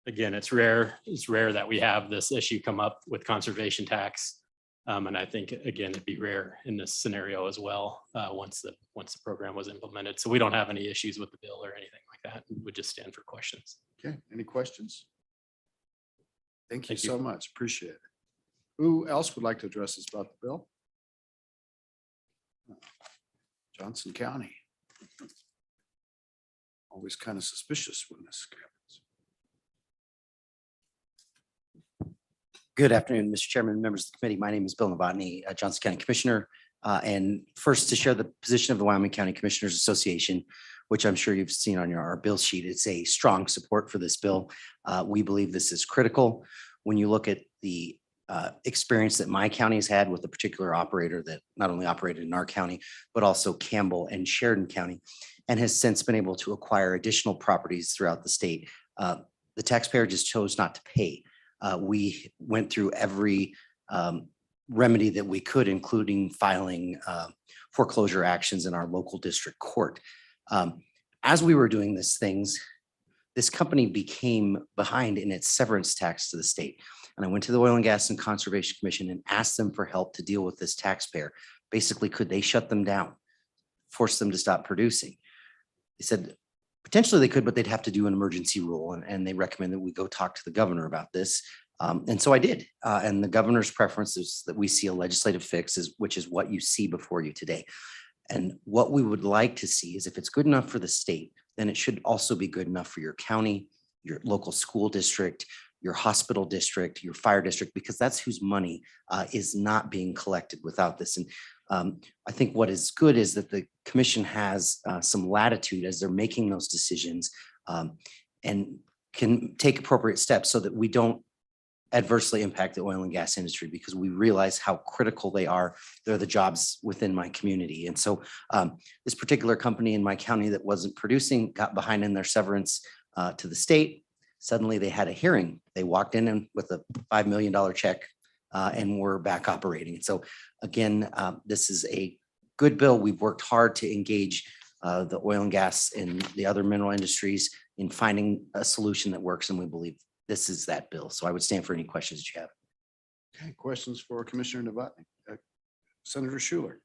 again, it's rare that we have this issue come up with conservation tax. And I think, again, it'd be rare in this scenario as well, once the program was implemented. So we don't have any issues with the bill or anything like that. We would just stand for questions. Okay. Any questions? Thank you Thank you. so much. Appreciate it. Who else would like to address us about the bill? Johnson County. Always kind of suspicious when this happens. Good afternoon, Mr. Chairman, members of the committee. My name is Bill Novotny, Johnson County Commissioner. And first, to share the position of the Wyoming County Commissioners Association, which I'm sure you've seen on our bill sheet. It's a strong support for this bill. We believe this is critical. When you look at the experience that my county has had with a particular operator that not only operated in our county, but also Campbell and Sheridan County, and has since been able to acquire additional properties throughout the state. The taxpayer just chose not to pay. We went through every remedy that we could, including filing foreclosure actions in our local district court. As we were doing these things, this company became behind in its severance tax to the state. And I went to the Oil and Gas and Conservation Commission and asked them for help to deal with this taxpayer. Basically, could they shut them down, force them to stop producing? They said, potentially they could, but they'd have to do an emergency rule. And they recommend that we go talk to the governor about this. And so I did. And the governor's preference is that we see a legislative fix, which is what you see before you today. And what we would like to see is if it's good enough for the state, then it should also be good enough for your county, your local school district, your hospital district, your fire district, because that's whose money is not being collected without this. And I think what is good is that the commission has some latitude as they're making those decisions and can take appropriate steps so that we don't adversely impact the oil and gas industry, because we realize how critical they are. They're the jobs within my community. And so this particular company in my county that wasn't producing got behind in their severance to the state. Suddenly they had a hearing. They walked in and with a $5 million check and we're back operating. And so again, this is a good bill. We've worked hard to engage the oil and gas and the other mineral industries in finding a solution that works. And we believe this is that bill. So I would stand for any questions that you have. Okay, questions for Commissioner Novotny? Senator Schuler.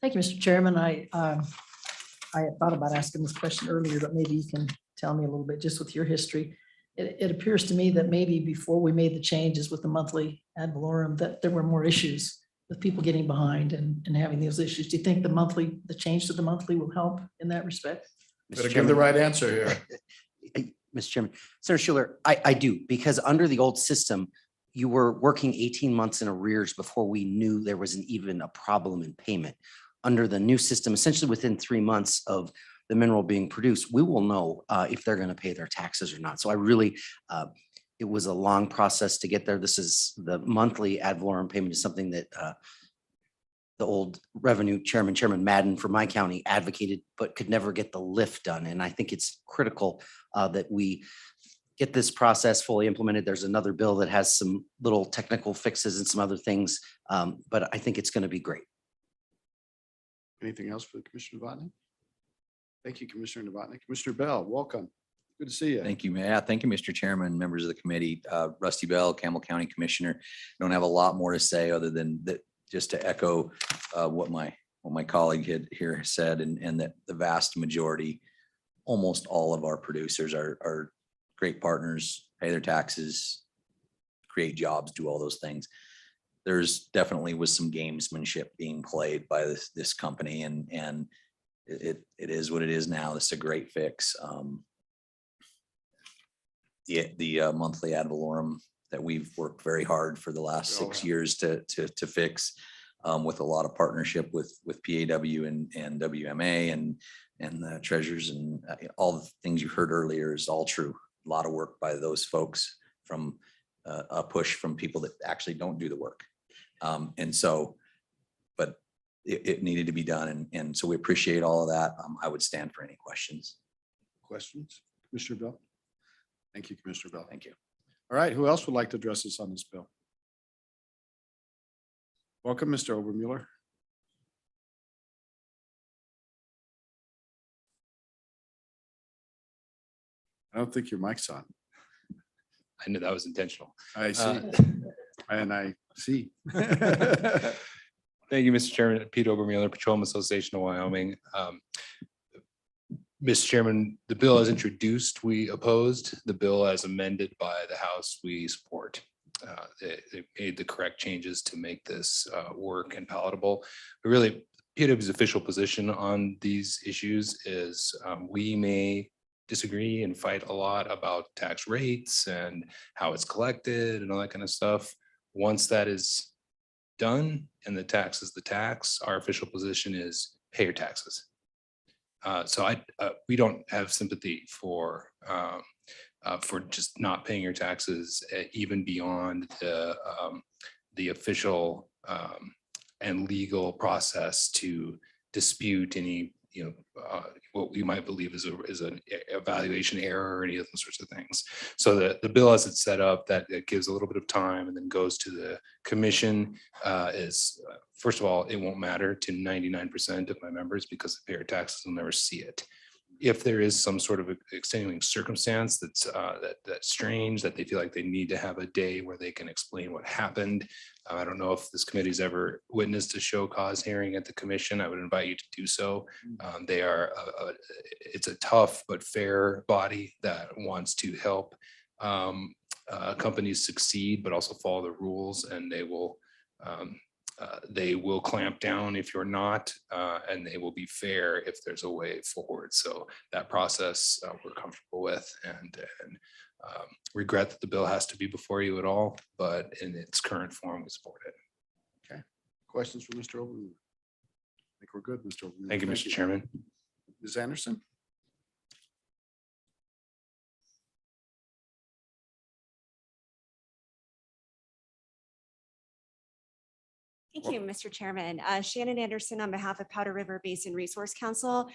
Thank you, Mr. Chairman. I had thought about asking this question earlier, but maybe you can tell me a little bit just with your history. It appears to me that maybe before we made the changes with the monthly ad valorem, that there were more issues with people getting behind and having those issues. Do you think the change to the monthly will help in that respect? Better give the right answer here. Mr. Chairman, Senator Schuler, I do, because under the old system, you were working 18 months in arrears before we knew there was even a problem in payment. Under the new system, essentially within 3 months of the mineral being produced, we will know if they're going to pay their taxes or not. So I really, it was a long process to get there. This is the monthly ad valorem payment is something that the old revenue chairman, Chairman Madden for my county advocated, but could never get the lift done. And I think it's critical that we get this process fully implemented. There's another bill that has some little technical fixes and some other things, but I think it's going to be great. Anything else for Commissioner Novotny? Thank you, Commissioner Novotny. Commissioner Bell, welcome. Good to see you. Thank you, Matt. Thank you, Mr. Chairman, members of the committee. Rusty Bell, Campbell County Commissioner. Don't have a lot more to say other than that, just to echo what my colleague here said, and that the vast majority, almost all of our producers are great partners, pay their taxes, create jobs, do all those things. There's definitely was some gamesmanship being played by this company, and it is what it is now. This is a great fix. The monthly ad valorem that we've worked very hard for the last 6 years to fix, with a lot of partnership with PAW and WMA and the treasurers, and all the things you heard earlier is all true. A lot of work by those folks, from a push from people that actually don't do the work. And so, but it needed to be done. And so we appreciate all of that. I would stand for any questions. Questions? Commissioner Bell? Thank you, Commissioner Bell. Thank you. All right, who else would like to address us on this bill? Welcome, Mr. Obermiller. I don't think your mic's on. I knew that was intentional. I see. And I see. Thank you, Mr. Chairman. Pete Obermiller, Petroleum Association of Wyoming. Mr. Chairman, the bill as introduced, we opposed. The bill as amended by the House, we support. They made the correct changes to make this work and palatable. But really, PW's official position on these issues is we may disagree and fight a lot about tax rates and how it's collected and all that kind of stuff. Once that is done and the tax is the tax. Our official position is pay your taxes. So we don't have sympathy for just not paying your taxes, even beyond the official and legal process to dispute any, what we might believe is an evaluation error or any of those sorts of things. So the bill as it's set up, that it gives a little bit of time and then goes to the commission is, first of all, it won't matter to 99% of my members because the payer taxes will never see it. If there is some sort of extenuating circumstance that's strange, that they feel like they need to have a day where they can explain what happened. I don't know if this committee's ever witnessed a show cause hearing at the commission. I would invite you to do so. They are, it's a tough but fair body that wants to help companies succeed, but also follow the rules, and they will clamp down if you're not, and they will be fair if there's a way forward. So that process we're comfortable with, and regret that the bill has to be before you at all, but in its current form, we support it. Okay. Questions for Mr. Obermiller? I think we're good, Mr. Obermiller. Thank you, Mr. Chairman. Ms. Anderson? Thank you, Mr. Chairman. Shannon Anderson on behalf of Powder River Basin Resource Council.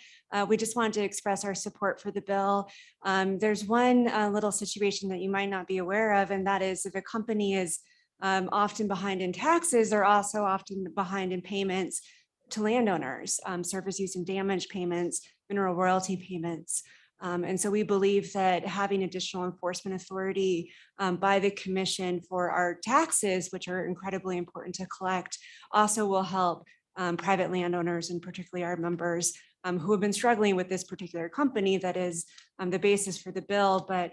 We just wanted to express our support for the bill. There's one little situation that you might not be aware of, and that is if a company is often behind in taxes, they're also often behind in payments to landowners, surface use and damage payments, mineral royalty payments. And so we believe that having additional enforcement authority by the commission for our taxes, which are incredibly important to collect, also will help private landowners, and particularly our members who have been struggling with this particular company that is the basis for the bill, but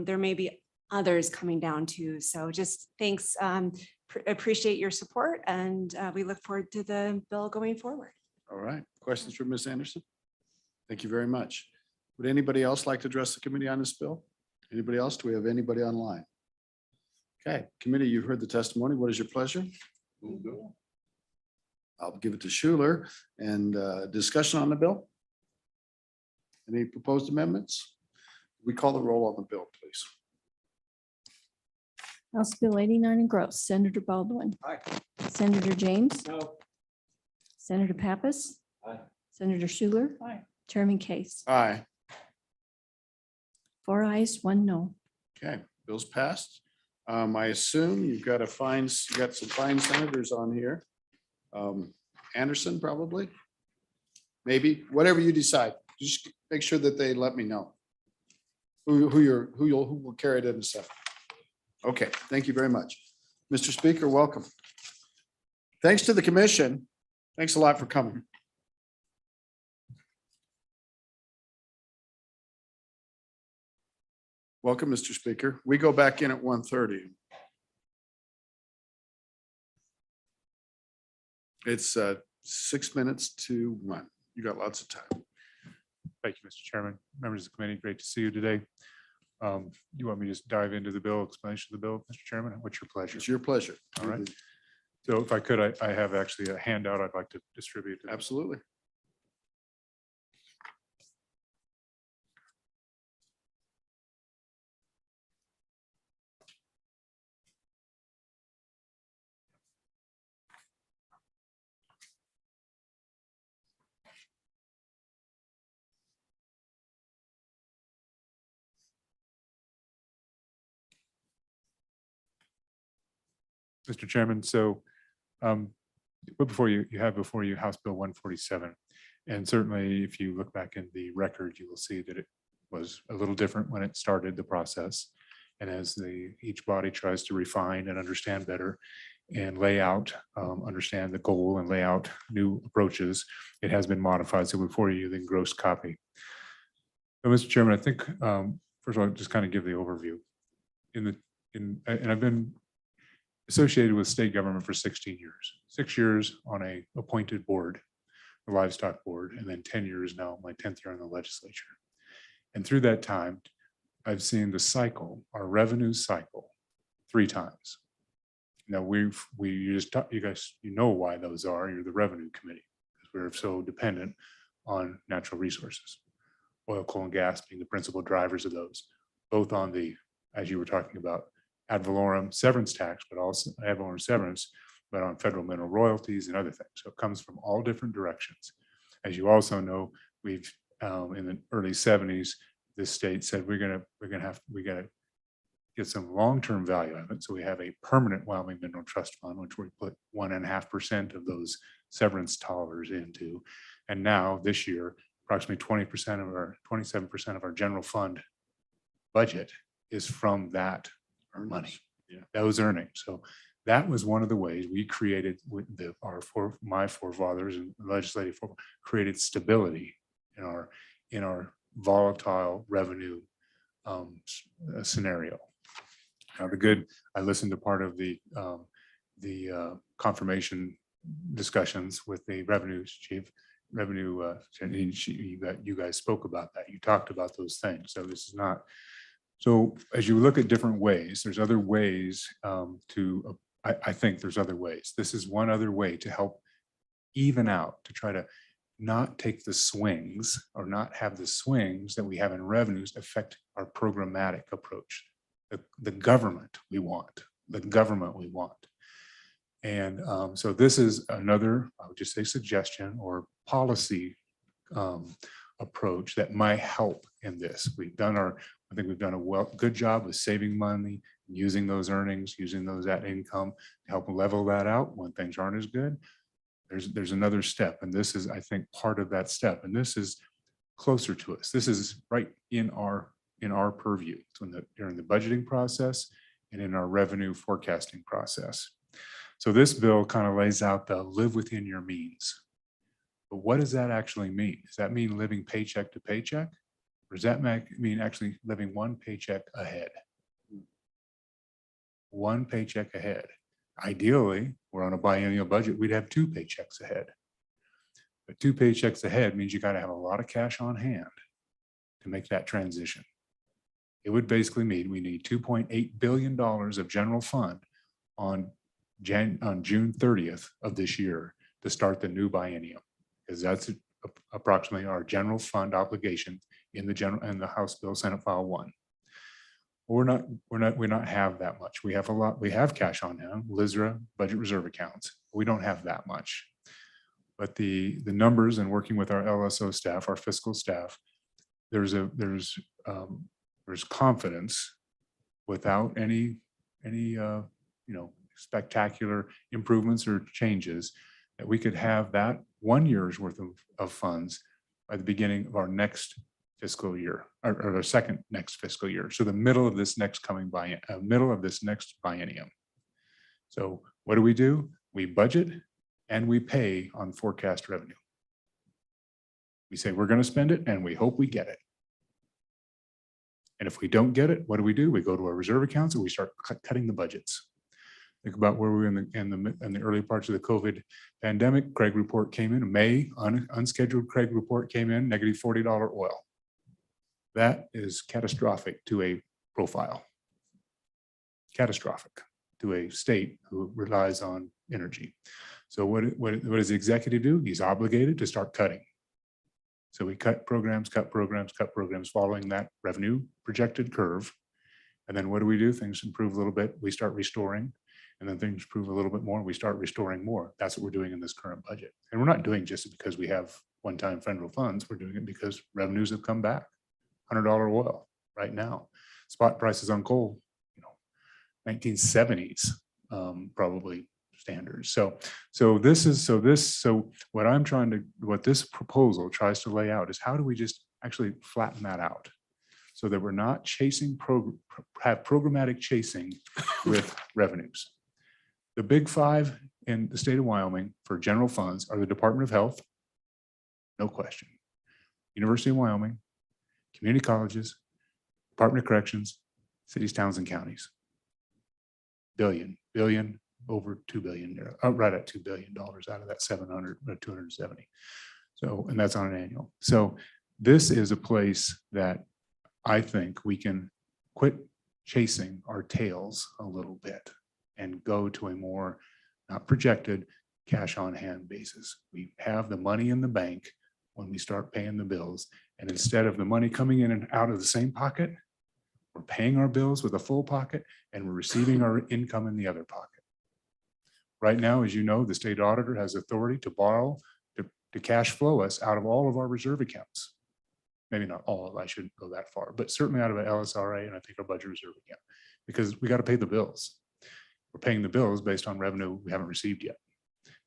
there may be others coming down too. So just thanks, appreciate your support, and we look forward to the bill going forward. All right. Questions for Ms. Anderson? Thank you very much. Would anybody else like to address the committee on this bill? Anybody else? Do we have anybody online? Okay, committee, you've heard the testimony. What is your pleasure? I'll give it to Schuler. And discussion on the bill? Any proposed amendments? We call the roll on the bill, please. House Bill 89 and Gross, Senator Baldwin. Aye. Senator James. No. Senator Pappas. Aye. Senator Schuler. Aye. Chairman Case. Aye. 4 ayes, 1 no. Okay, bill's passed. I assume you've got you got some fine senators on here. Anderson, probably. Maybe, whatever you decide. Just make sure that they let me know who will carry it in a second. Okay, thank you very much. Mr. Speaker, welcome. Thanks to the commission. Thanks a lot for coming. Welcome, Mr. Speaker. We go back in at 1:30. It's 6 minutes to 1. You got lots of time. Thank you, Mr. Chairman, members of the committee. Great to see you today. You want me to just dive into the bill, explanation of the bill, Mr. Chairman? What's your pleasure? It's your pleasure. All right. So if I could, I have actually a handout I'd like to distribute. Absolutely. Mr. Chairman, so but before you have before you House Bill 147. And certainly if you look back in the record, you will see that it was a little different when it started the process. And as each body tries to refine and understand better and lay out, understand the goal and lay out new approaches, it has been modified. So before you, the gross copy. But Mr. Chairman, I think, first of all, just kind of give the overview. And I've been associated with state government for 16 years, 6 years on a appointed board, the livestock board, and then 10 years now, my 10th year in the legislature. And through that time, I've seen the cycle, our revenue cycle, 3 times. Now, you just, you guys, you know why those are. You're the revenue committee, because we're so dependent on natural resources. Oil, coal, and gas being the principal drivers of those, both on the, as you were talking about, ad valorem severance tax, but also ad valorem severance, but on federal mineral royalties and other things. So it comes from all different directions. As you also know, we've in the early 70s, this state said we gotta get some long-term value out of it. So we have a permanent Wyoming Mineral Trust Fund, which we put 1.5% of those severance dollars into. And now this year, approximately 27% of our general fund budget is from that money, those earnings. So that was one of the ways we created with my forefathers and legislative created stability in our volatile revenue scenario. Now I listened to part of the confirmation discussions with the revenue chief. You guys spoke about that. You talked about those things. So this is not. So as you look at different ways, there's other ways I think there's other ways. This is one other way to help even out, to try to not take the swings or not have the swings that we have in revenues affect our programmatic approach. The government we want. And so this is another, I would just say, suggestion or policy approach that might help in this. I think we've done a good job of saving money, using those earnings, using that income to help level that out when things aren't as good. There's another step, and this is, I think, part of that step. And this is closer to us. This is right in our purview. So during the budgeting process and in our revenue forecasting process. So this bill kind of lays out the live within your means. But what does that actually mean? Does that mean living paycheck to paycheck? Or does that mean actually living one paycheck ahead? One paycheck ahead. Ideally, we're on a biennial budget, we'd have 2 paychecks ahead. But 2 paychecks ahead means you got to have a lot of cash on hand to make that transition. It would basically mean we need $2.8 billion of general fund on June 30th of this year to start the new biennium, because that's approximately our general fund obligation in the House Bill, Senate File 1. We're not have that much. We have a lot. We have cash on hand, LISRA, budget reserve accounts. We don't have that much. But the numbers and working with our LSO staff, our fiscal staff, there's confidence without any spectacular improvements or changes that we could have that 1 year's worth of funds by the beginning of our next fiscal year, or the second next fiscal year. So the middle of this next biennium. So what do? We budget and we pay on forecast revenue. We say we're going to spend it and we hope we get it. And if we don't get it, what do? We go to our reserve accounts and we start cutting the budgets. Think about where we were in the early parts of the COVID pandemic. Craig report came in May, unscheduled Craig report came in, negative $40 oil. That is catastrophic to a profile. Catastrophic to a state who relies on energy. So what does the executive do? He's obligated to start cutting. So we cut programs following that revenue projected curve. And then what do? Things improve a little bit. We start restoring. And then things improve a little bit more. We start restoring more. That's what we're doing in this current budget. And we're not doing just because we have one-time federal funds. We're doing it because revenues have come back. $100 oil right now. Spot prices on coal, 1970s probably standards. So what this proposal tries to lay out is how do we just actually flatten that out so that we're not have programmatic chasing with revenues. The big 5 in the state of Wyoming for general funds are the Department of Health, no question, University of Wyoming, community colleges, Department of Corrections, cities, towns, and counties. Billion, over $2 billion, right at $2 billion out of that 700 or 270. So, and that's on an annual. So this is a place that I think we can quit chasing our tails a little bit and go to a more not projected cash on hand basis. We have the money in the bank when we start paying the bills. And instead of the money coming in and out of the same pocket, we're paying our bills with a full pocket and we're receiving our income in the other pocket. Right now, as you know, the state auditor has authority to borrow, to cash flow us out of all of our reserve accounts. Maybe not all, I shouldn't go that far, but certainly out of an LSRA and I think our budget reserve account, because we got to pay the bills. We're paying the bills based on revenue we haven't received yet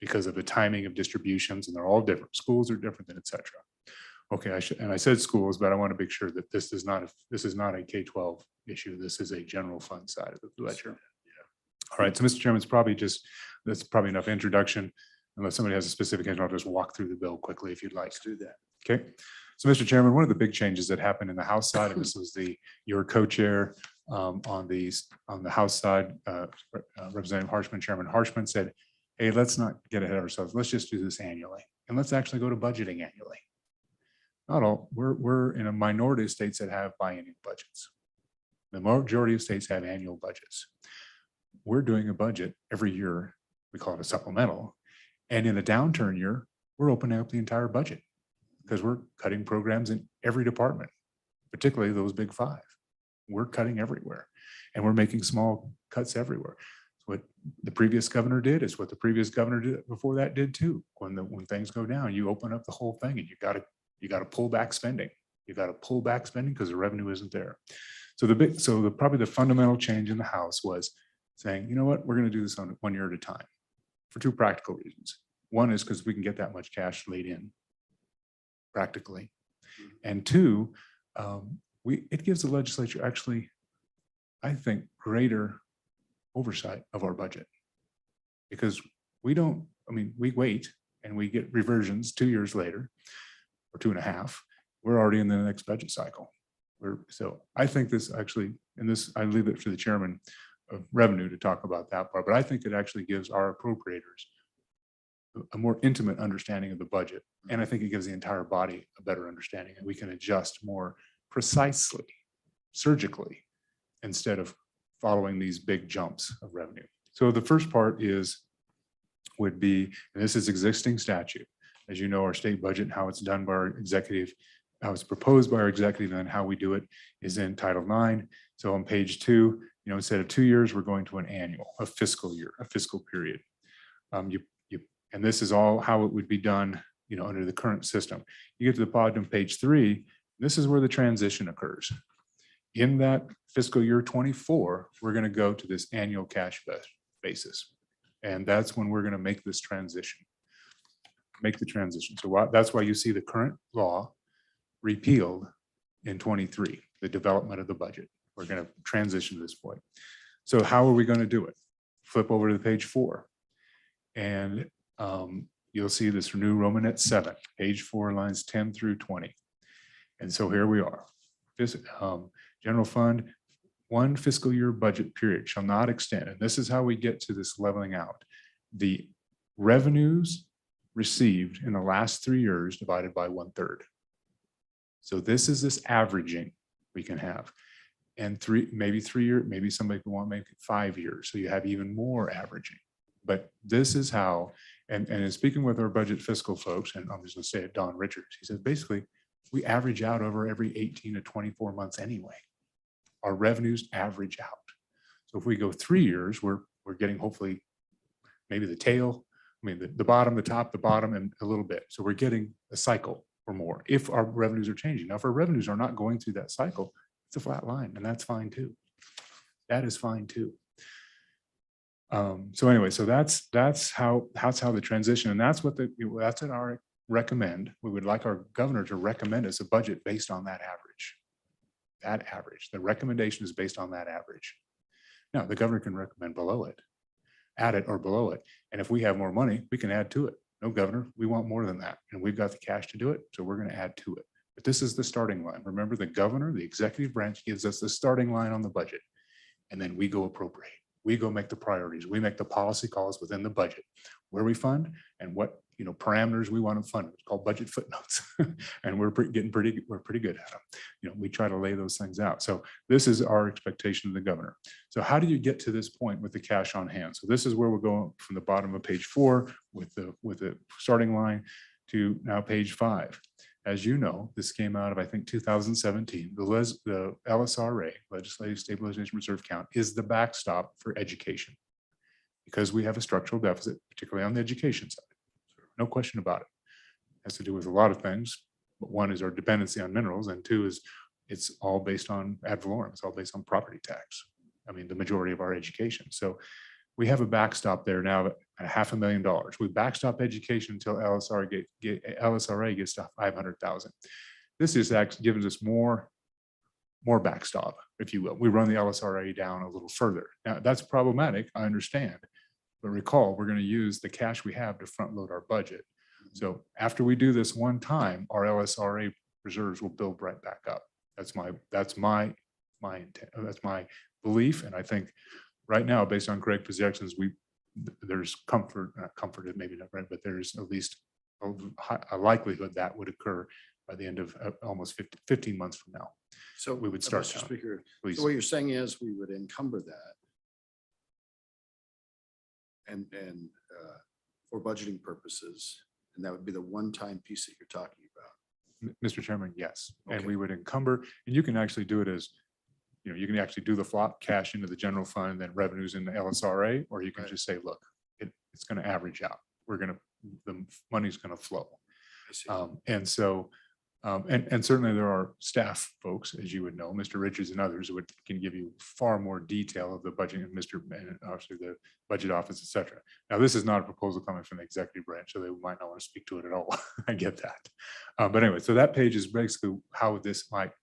because of the timing of distributions, and they're all different. Schools are different than et cetera. Okay, I said schools, but I want to make sure that this is not a K-12 issue. This is a general fund side of the ledger. All right, so Mr. Chairman, that's probably enough introduction. Unless somebody has a specific, I'll just walk through the bill quickly if you'd like. Let's do that. Okay, so Mr. Chairman, one of the big changes that happened in the House side, and this was your co-chair on the House side, Representative Harshman, Chairman Harshman said, hey, let's not get ahead of ourselves. Let's just do this annually. And let's actually go to budgeting annually. Not all, we're in a minority of states that have biennial budgets. The majority of states have annual budgets. We're doing a budget every year. We call it a supplemental. And in a downturn year, we're opening up the entire budget because we're cutting programs in every department, particularly those big five. We're cutting everywhere and we're making small cuts everywhere. What the previous governor did is what the previous governor did before that did too. When things go down, you open up the whole thing and you got to pull back spending. You got to pull back spending because the revenue isn't there. So probably the fundamental change in the House was saying, you know what, we're going to do this on 1 year at a time for two practical reasons. One is because we can get that much cash laid in practically. And two, it gives the legislature actually, I think, greater oversight of our budget. Because we wait and we get reversions 2 years later, or 2.5, we're already in the next budget cycle. So I think this actually, and this, I leave it to the chairman of revenue to talk about that part, but I think it actually gives our appropriators a more intimate understanding of the budget. And I think it gives the entire body a better understanding, and we can adjust more precisely, surgically, instead of following these big jumps of revenue. So the first part would be, and this is existing statute. As you know, our state budget, how it's done by our executive, how it's proposed by our executive, and how we do it is in Title IX. So on page 2, instead of 2 years, we're going to an annual, a fiscal year, a fiscal period. And this is all how it would be done, under the current system. You get to the bottom, page 3, this is where the transition occurs. In that fiscal year 24, we're going to go to this annual cash basis. And that's when we're going to make this transition. So that's why you see the current law repealed in 23, the development of the budget. We're going to transition to this point. So how are we going to do it? Flip over to page 4. And you'll see this new Romanet 7, page 4, lines 10 through 20. And so here we are. This general fund, 1 fiscal year budget period shall not extend. And this is how we get to this leveling out. The revenues received in the last 3 years divided by 1/3. So this is this averaging we can have. And maybe 3 years, maybe somebody could want to make it 5 years. So you have even more averaging. But this is how, and in speaking with our budget fiscal folks, and I'm just going to say it, Don Richards, he says, basically, we average out over every 18 to 24 months anyway. Our revenues average out. So if we go 3 years, we're getting hopefully maybe the tail, the bottom, the top, the bottom, and a little bit. So we're getting a cycle or more if our revenues are changing. Now, if our revenues are not going through that cycle, it's a flat line, and that's fine too. That is fine too. So anyway, so that's how the transition, and that's what our recommend. We would like our governor to recommend us a budget based on that average. That average, the recommendation is based on that average. Now, the governor can recommend below it, add it or below it. And if we have more money, we can add to it. No, governor, we want more than that. And we've got the cash to do it. So we're going to add to it. But this is the starting line. Remember, the governor, the executive branch, gives us the starting line on the budget. And then we go appropriate. We go make the priorities. We make the policy calls within the budget, where we fund and what parameters we want to fund. It's called budget footnotes. And we're pretty good at them. We try to lay those things out. So this is our expectation of the governor. So how do you get to this point with the cash on hand? So this is where we're going from the bottom of page 4 with the starting line to now page 5. As you know, this came out of, I think, 2017. The LSRA, Legislative Stabilization Reserve Account, is the backstop for education because we have a structural deficit, particularly on the education side. No question about it. It has to do with a lot of things, but one is our dependency on minerals, and 2 is it's all based on ad valorem. It's all based on property tax. I mean, the majority of our education. So we have a backstop there now at $500,000. We backstop education until LSRA gets to 500,000. This is actually gives us more backstop, if you will. We run the LSRA down a little further. Now that's problematic, I understand. But recall, we're going to use the cash we have to front load our budget. So after we do this one time, our LSRA reserves will build right back up. That's my intent. That's my belief. And I think right now, based on Craig projections, there's not comfort, maybe not right, but there's at least a likelihood that would occur by the end of almost 15 months from now. So we would start. Mr. Speaker, Please. so what you're saying is we would encumber that and for budgeting purposes, and that would be the one-time piece that you're talking about. Mr. Chairman, yes. And Okay. we would encumber, and you can actually do it as, you can actually do the flop cash into the general fund and then revenues in the LSRA, or you can Right. just say, look, it's going to average out. The money's going to flow. I see. And so, and certainly there are staff folks, as you would know, Mr. Richards and others who can give you far more detail of the budget, and obviously the budget office, et cetera. Now, this is not a proposal coming from the executive branch, so they might not want to speak to it at all. I get that. But anyway, so that page is basically how this might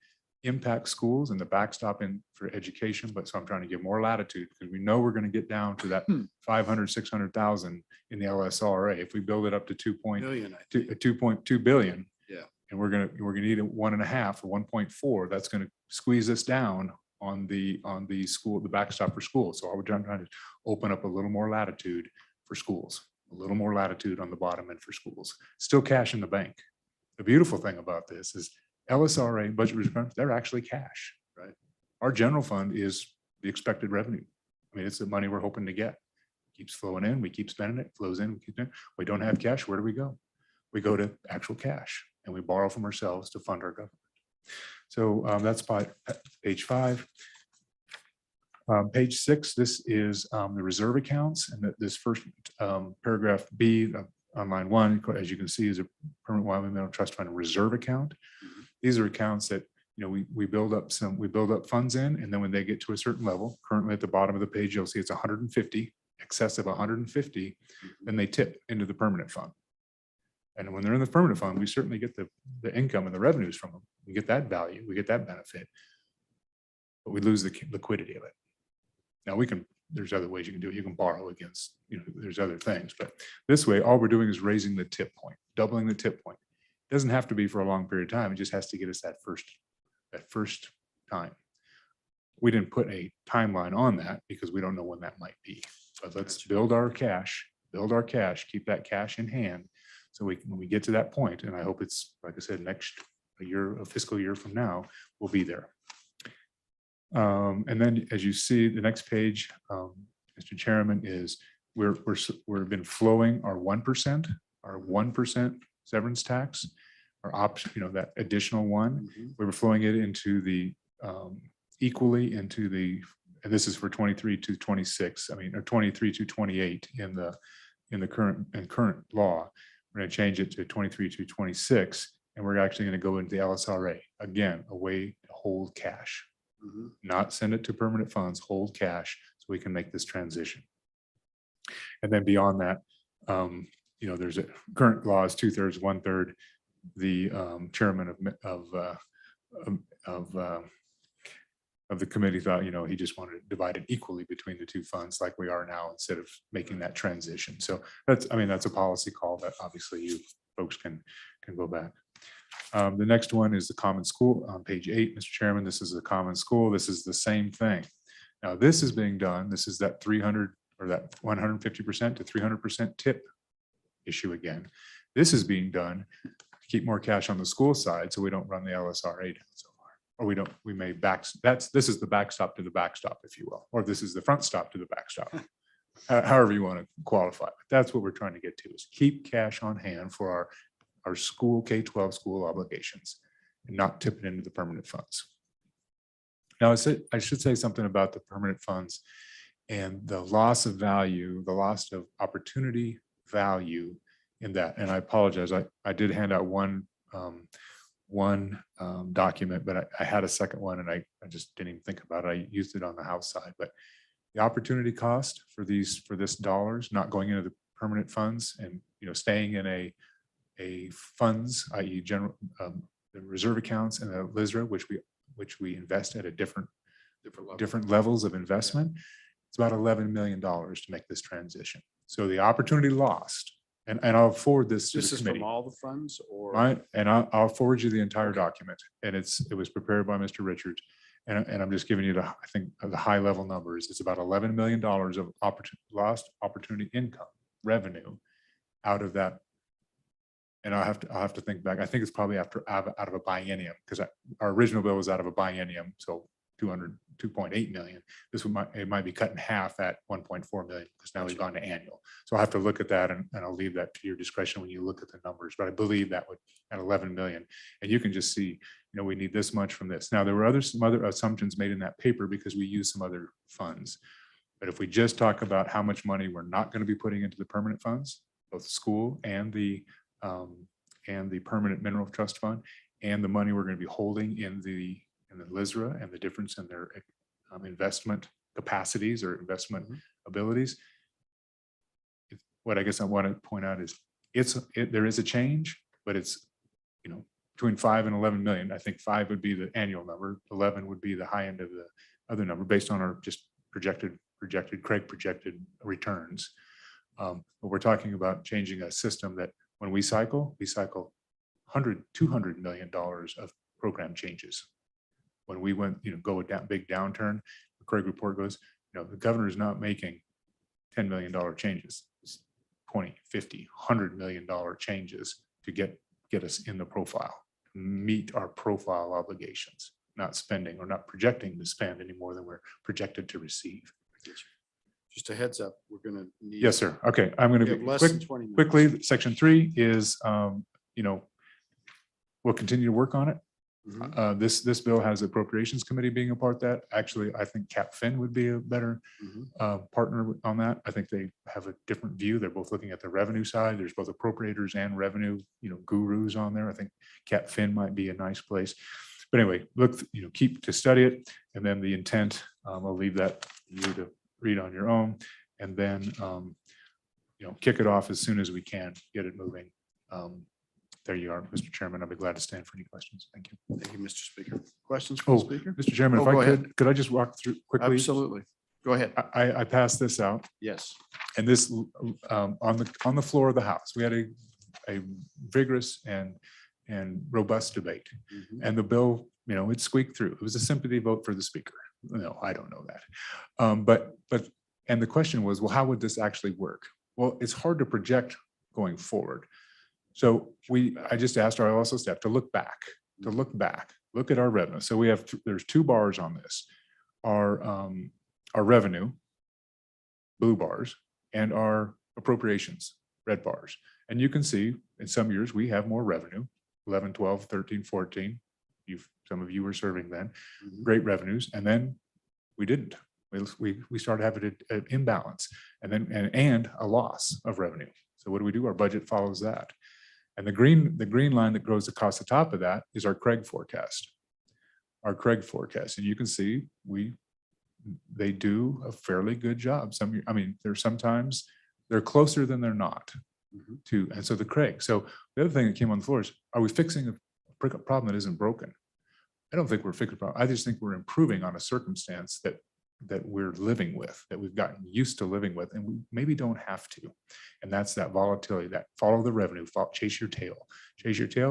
impact schools and the backstop for education. But so I'm trying to give more latitude because we know we're going to get down to that 500, 600,000 in the LSRA. If we build it up to 2.2 billion. Yeah. And we're gonna need a 1.5 or 1.4. That's gonna squeeze us down on the school, the backstop for schools. So we're trying to open up a little more latitude for schools, a little more latitude on the bottom end for schools. Still cash in the bank. The beautiful thing about this is LSRA budget requirements, they're actually cash, right? Our general fund is the expected revenue. I mean, it's the money we're hoping to get. Keeps flowing in, we keep spending it, flows in, we keep doing. We don't have cash, where do we go? We go to actual cash and we borrow from ourselves to fund our government. So that's page 5. Page 6, this is the reserve accounts, and this first paragraph B on line 1, as you can see, is a permanent Wyoming Mineral Trust Fund reserve account. These are accounts that we build up funds in, and then when they get to a certain level, currently at the bottom of the page, you'll see it's 150, excess of 150, then they tip into the permanent fund. And when they're in the permanent fund, we certainly get the income and the revenues from them. We get that value, we get that benefit, but we lose the liquidity of it. Now there's other ways you can do it. You can borrow against, there's other things, but this way, all we're doing is raising the tip point, doubling the tip point. It doesn't have to be for a long period of time. It just has to get us that first time. We didn't put a timeline on that because we don't know when that might be. But let's build our cash, keep that cash in hand. So when we get to that point, and I hope it's, like I said, a fiscal year from now, we'll be there. And then as you see, the next page, Mr. Chairman, is we've been flowing our 1% severance tax, our option, that additional one. We were flowing it into the equally into the, and this is for 23 to 26. I mean, or 23 to 28 in the current law. We're going to change it to 23 to 26, and we're actually going to go into the LSRA. Again, a way to hold cash, not send it to permanent funds, hold cash so we can make this transition. And then beyond that, there's a current law is 2/3, 1/3. The chairman of the committee thought, he just wanted to divide it equally between the two funds like we are now instead of making that transition. So that's a policy call that obviously you folks can go back. The next one is the common school on page 8, Mr. Chairman. This is the common school. This is the same thing. Now this is being done. This is that 300 or that 150% to 300% tip issue again. This is being done to keep more cash on the school side so we don't run the LSRA down so far. Or we may this is the backstop to the backstop, if you will, or this is the front stop to the backstop. However you want to qualify it. That's what we're trying to get to, is keep cash on hand for our school K-12 school obligations and not tip it into the permanent funds. Now, I should say something about the permanent funds and the loss of value, the loss of opportunity value in that. And I apologize, I did hand out one document, but I had a second one and I just didn't even think about it. I used it on the House side, but the opportunity cost for this dollars not going into the permanent funds and, staying in a funds, i.e. general, the reserve accounts and the LISRA, which we invest at a different levels of investment. It's about $11 million to make this transition. So the opportunity lost, and I'll forward this to This the is committee. from all the funds or? Right, and I'll forward you the entire document, and it was prepared by Mr. Richards. And I'm just giving you I think the high level numbers. It's about $11 million of lost opportunity income revenue out of that. And I'll have to think back. I think it's probably out of a biennium, because our original bill was out of a biennium. So 2.8 million. It might be cut in half at 1.4 million, because now we've gone to annual. So I'll have to look at that, and I'll leave that to your discretion when you look at the numbers. But I believe that would at 11 million, and you can just see, we need this much from this. Now, there were some other assumptions made in that paper because we used some other funds. But if we just talk about how much money we're not going to be putting into the permanent funds, both school and the permanent mineral trust fund, and the money we're going to be holding in the LISRA, and the difference in their investment capacities or investment abilities. What I guess I want to point out is there is a change, but it's between 5 and 11 million. I think 5 would be the annual number, 11 would be the high end of the other number based on our just projected returns. But we're talking about changing a system that when we cycle $200 million of program changes. When we went, go a big downturn, the Craig report goes, the governor is not making $10 million changes. It's 20, 50, $100 million changes to get us in the profile, meet our profile obligations, not spending or not projecting to spend any more than we're projected to receive. Just a heads up, we're going to need. Yes, sir. Okay, I'm going We have to less than 20 minutes. quickly. Section 3 is, we'll continue to work on it. This bill has the appropriations committee being a part of that. Actually, I think Cap Fin would be a better partner on that. I think they have a different view. They're both looking at the revenue side. There's both appropriators and revenue, gurus on there. I think Cap Fin might be a nice place. But anyway, keep to study it. And then the intent, I'll leave that for you to read on your own. And then, kick it off as soon as we can, get it moving. There you are, Mr. Chairman. I'll be glad to stand for any questions. Thank you. Thank you, Mr. Speaker. Questions from the Oh, speaker? Mr. Chairman, if go I ahead. could I just walk through quickly? Absolutely. Go ahead. I passed this out, Yes. and this on the floor of the House, we had a vigorous and robust debate, and the bill, it squeaked through. It was a sympathy vote for the speaker. No, I don't know that. But the question was, well, how would this actually work? Well, it's hard to project going forward. So I just asked our LSO staff to look back, look at our revenue. So there's 2 bars on this, our revenue, blue bars, and our appropriations, red bars. And you can see in some years we have more revenue, 11, 12, 13, 14. Some of you were serving then, great revenues. And then we didn't. We started having an imbalance and a loss of revenue. So what do? Our budget follows that. And the green line that grows across the top of that is our Craig forecast. And you can see they do a fairly good job. Sometimes they're closer than they're not to. And so the Craig. So the other thing that came on the floor is, are we fixing a problem that isn't broken? I don't think we're fixing a problem. I just think we're improving on a circumstance that we're living with, that we've gotten used to living with, and we maybe don't have to. And that's that volatility, that follow the revenue, chase your tail,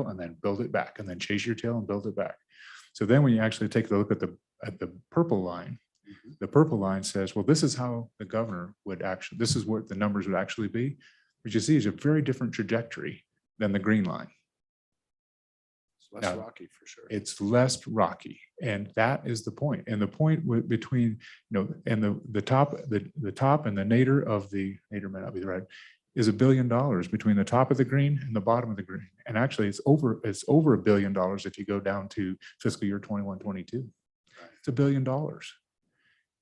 and then build it back, and then chase your tail and build it back. So then when you actually take a look at the purple line, the purple line says, well, this is how the governor would actually, this is what the numbers would actually be. what you see is a very different trajectory than the green line. It's less Now, rocky for sure. It's less rocky, and that is the point. And the point between, and the top and the nadir of the nadir may not be the right, is $1 billion between the top of the green and the bottom of the green. And actually it's over $1 billion if you go down to fiscal year 21, 22. It's $1 billion.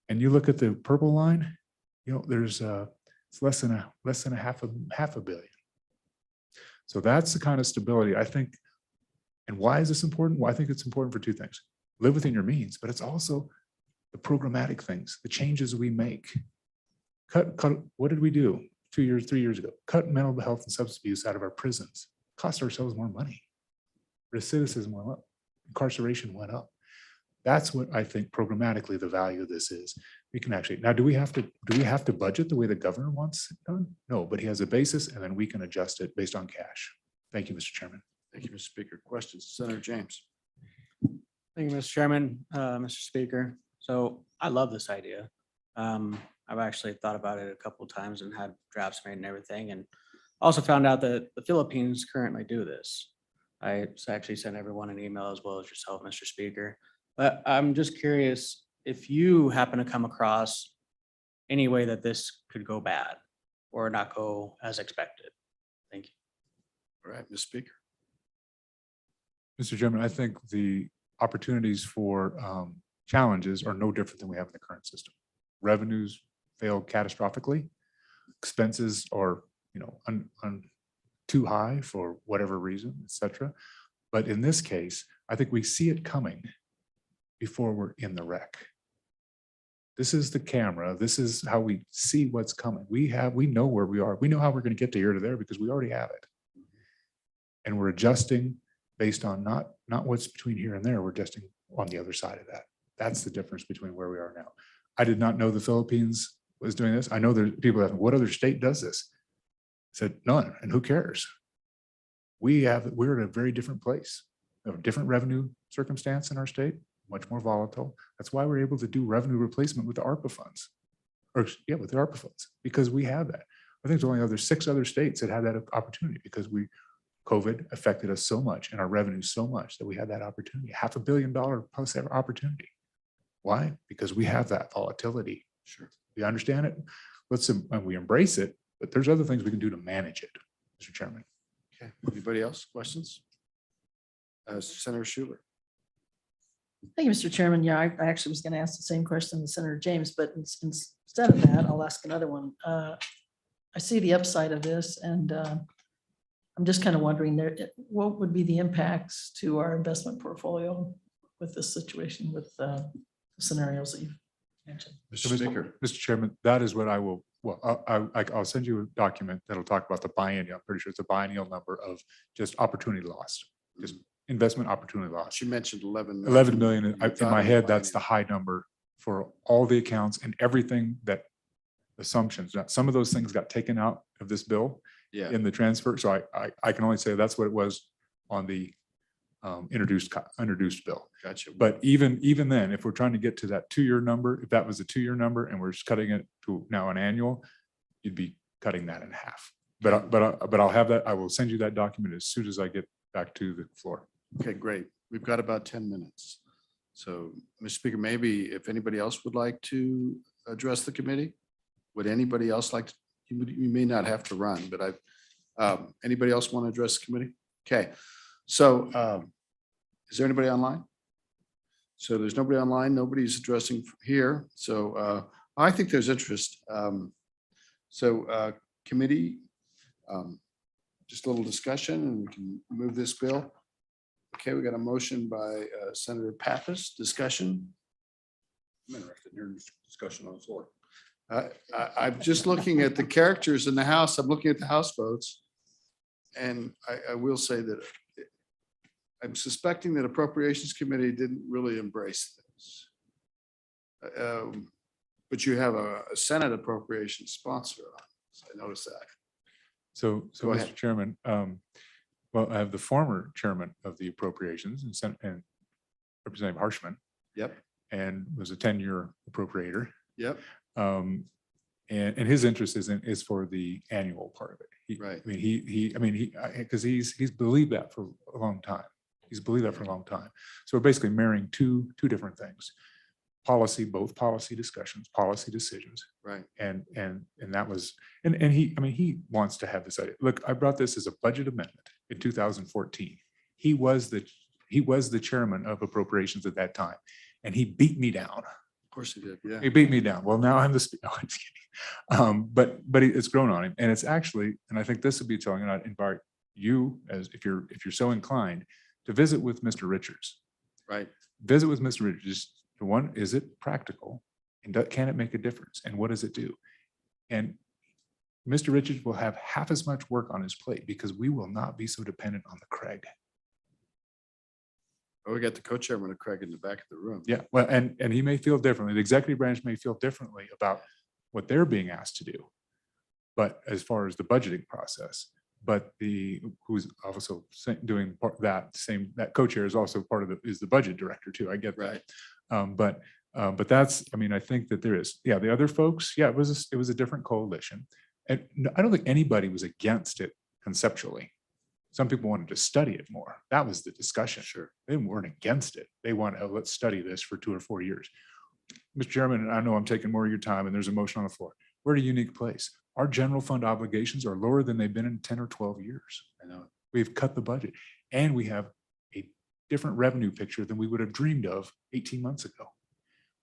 And you look at the purple line, there's it's less than a half a billion. So that's the kind of stability I think. And why is this important? Well, I think it's important for two things. Live within your means, but it's also the programmatic things, the changes we make. Cut. What did we do 3 years ago? Cut mental health and substance abuse out of our prisons. Cost ourselves more money. Recidivism went up. Incarceration went up. That's what I think programmatically the value of this is. We can actually, now do we have to budget the way the governor wants it done? No, but he has a basis and then we can adjust it based on cash. Thank you, Mr. Chairman. Thank you, Mr. Speaker. Questions, Senator James? Thank you, Mr. Chairman, Mr. Speaker. So I love this idea. I've actually thought about it a couple of times and had drafts made and everything, and also found out that the Philippines currently do this. I actually sent everyone an email as well as yourself, Mr. Speaker. But I'm just curious if you happen to come across any way that this could go bad or not go as expected. Thank you. All right, Mr. Speaker. Mr. Chairman, I think the opportunities for challenges are no different than we have in the current system. Revenues fail catastrophically. Expenses are, too high for whatever reason, et cetera. But in this case, I think we see it coming before we're in the wreck. This is the camera. This is how we see what's coming. We know where we are. We know how we're going to get to here to there because we already have it. And we're adjusting based on not what's between here and there. We're adjusting on the other side of that. That's the difference between where we are now. I did not know the Philippines was doing this. I know there's people that, what other state does this? I said, none, and who cares? We're in a very different place. We have a different revenue circumstance in our state, much more volatile. That's why we're able to do revenue replacement with the ARPA funds. With the ARPA funds, because we have that. I think there's only 6 other states that have that opportunity because COVID affected us so much and our revenue so much that we had that opportunity, $500 million plus opportunity. Why? Because we have that volatility. Sure. We understand it. And we embrace it, but there's other things we can do to manage it, Mr. Chairman. Okay. Anybody else? Questions? Senator Schuler. Thank you, Mr. Chairman. Yeah, I actually was going to ask the same question to Senator James, but instead of that, I'll ask another one. I see the upside of this, and I'm just kind of wondering what would be the impacts to our investment portfolio with this situation, with the scenarios that you've mentioned. Mr. Chairman, that is what I will, I'll send you a document that'll talk about the biennial. I'm pretty sure it's a biennial number of just opportunity lost, just investment opportunity loss. You mentioned 11 million. 11 million. In my head, that's the high number for all the accounts and everything that assumptions. Now, some of those things got taken out of this bill in the transfer. So I can only say that's what it was on the introduced bill. Gotcha. But even then, if we're trying to get to that 2-year number, if that was a 2-year number and we're just cutting it to now an annual, you'd be cutting that in half. But I'll have that. I will send you that document as soon as I get back to the floor. Okay, great. We've got about 10 minutes. So, Mr. Speaker, maybe if anybody else would like to address the committee, would anybody else like to, you may not have to run, but anybody else want to address the committee? Okay. So is there anybody online? So there's nobody online. Nobody's addressing here. So I think there's interest. Committee, just a little discussion and we can move this bill. Okay, we got a motion by Senator Pappas. Discussion. I'm interested in hearing this discussion on the floor. I'm just looking at the characters in the House. I'm looking at the House votes. And I will say that I'm suspecting that Appropriations Committee didn't really embrace this. But you have a Senate Appropriations sponsor on this. I noticed that. So Go Mr. ahead. Chairman, well, I have the former chairman of the Appropriations and Representative Harshman. Yep. And was a 10-year appropriator. Yep. And his interest is for the annual part of it. Right. Because he's believed that for a long time. He's believed that for a long time. So we're basically marrying two different things. Policy, both policy discussions, policy decisions. Right. And that was, and he wants to have this idea. Look, I brought this as a budget amendment in 2014. He was the chairman of appropriations at that time, and he beat me down. Of course he did. Yeah. He beat me down. Well, now I'm the, no, I'm just kidding. But it's grown on him. And it's actually, and I think this would be telling, and I'd invite you as if you're so inclined to visit with Mr. Richards. Right. Visit with Mr. Richards. The one, is it practical? And can it make a difference? And what does it do? And Mr. Richards will have half as much work on his plate because we will not be so dependent on the Craig. Oh, we got the co-chairman of Craig in the back of the room. Yeah, well, and he may feel differently. The executive branch may feel differently about what they're being asked to do. But as far as the budgeting process, but who's also doing that co-chair is also part of is the budget director too. I get that. Right. But that's, I think that there is, the other folks, it was a different coalition. And I don't think anybody was against it conceptually. Some people wanted to study it more. That was the discussion. Sure. They weren't against it. They want, let's study this for 2 or 4 years. Mr. Chairman, I know I'm taking more of your time and there's a motion on the floor. We're at a unique place. Our general fund obligations are lower than they've been in 10 or 12 years. I know. We've cut the budget and we have a different revenue picture than we would have dreamed of 18 months ago.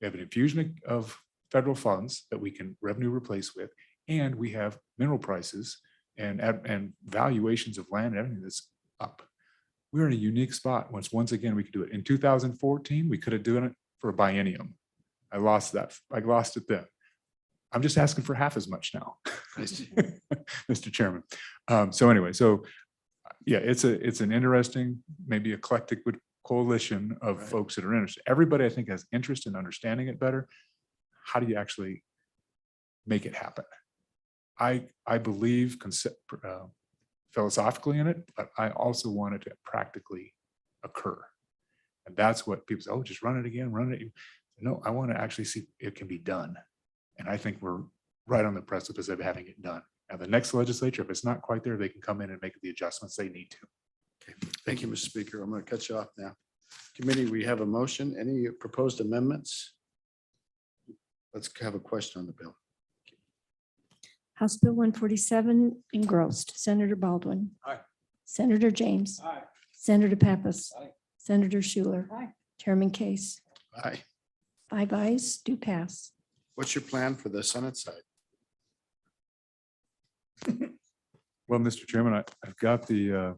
We have an infusion of federal funds that we can revenue replace with, and we have mineral prices and valuations of land and everything that's up. We're in a unique spot. Once again, we could do it. In 2014, we could have done it for a biennium. I lost that. I lost it then. I'm just asking for half as much now, Mr. Chairman. So anyway, it's an interesting, maybe eclectic coalition of folks that are interested. Everybody, I think, has interest in understanding it better. How do you actually make it happen? I believe philosophically in it, but I also want it to practically occur. And that's what people say, oh, just run it again, run it. No, I want to actually see it can be done. And I think we're right on the precipice of having it done. Now, the next legislature, if it's not quite there, they can come in and make the adjustments they need to. Okay. Thank you, Mr. Speaker. I'm going to cut you off now. Committee, we have a motion. Any proposed amendments? Let's have a question on the bill. House Bill 147 engrossed. Senator Baldwin. Aye. Senator James. Aye. Senator Pappas. Aye. Senator Schuler. Aye. Chairman Case. Aye. 5 ayes, do pass. What's your plan for the Senate side? Well, Mr. Chairman, I've got the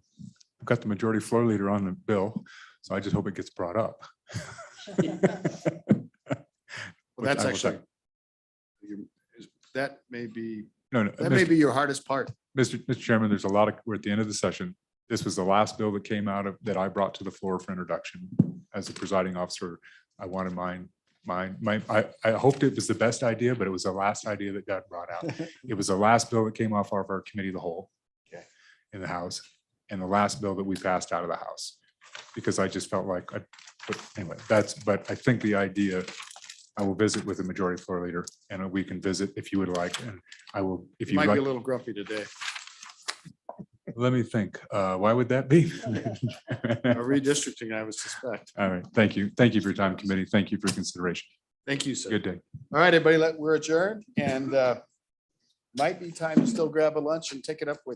majority floor leader on the bill, so I just hope it gets brought up. Well, that's actually, that may be, No, that may be your hardest part. Mr. Chairman, there's a lot of, we're at the end of the session. This was the last bill that came out of, that I brought to the floor for introduction. As the presiding officer, I wanted I hoped it was the best idea, but it was the last idea that got brought out. It was the last bill that came off of our committee of the whole in the House, and the last bill that we passed out of the House, because I just felt like, but anyway, but I think the idea, I will visit with the majority floor leader, and we can visit if you would like, and I will, if you Might be a like. little grumpy today. Let me think. Why would that be? Redistricting, I would suspect. All right. Thank you. Thank you for your time, committee. Thank you for your consideration. Thank you, sir. Good day. All right, everybody, we're adjourned, and might be time to still grab a lunch and take it up with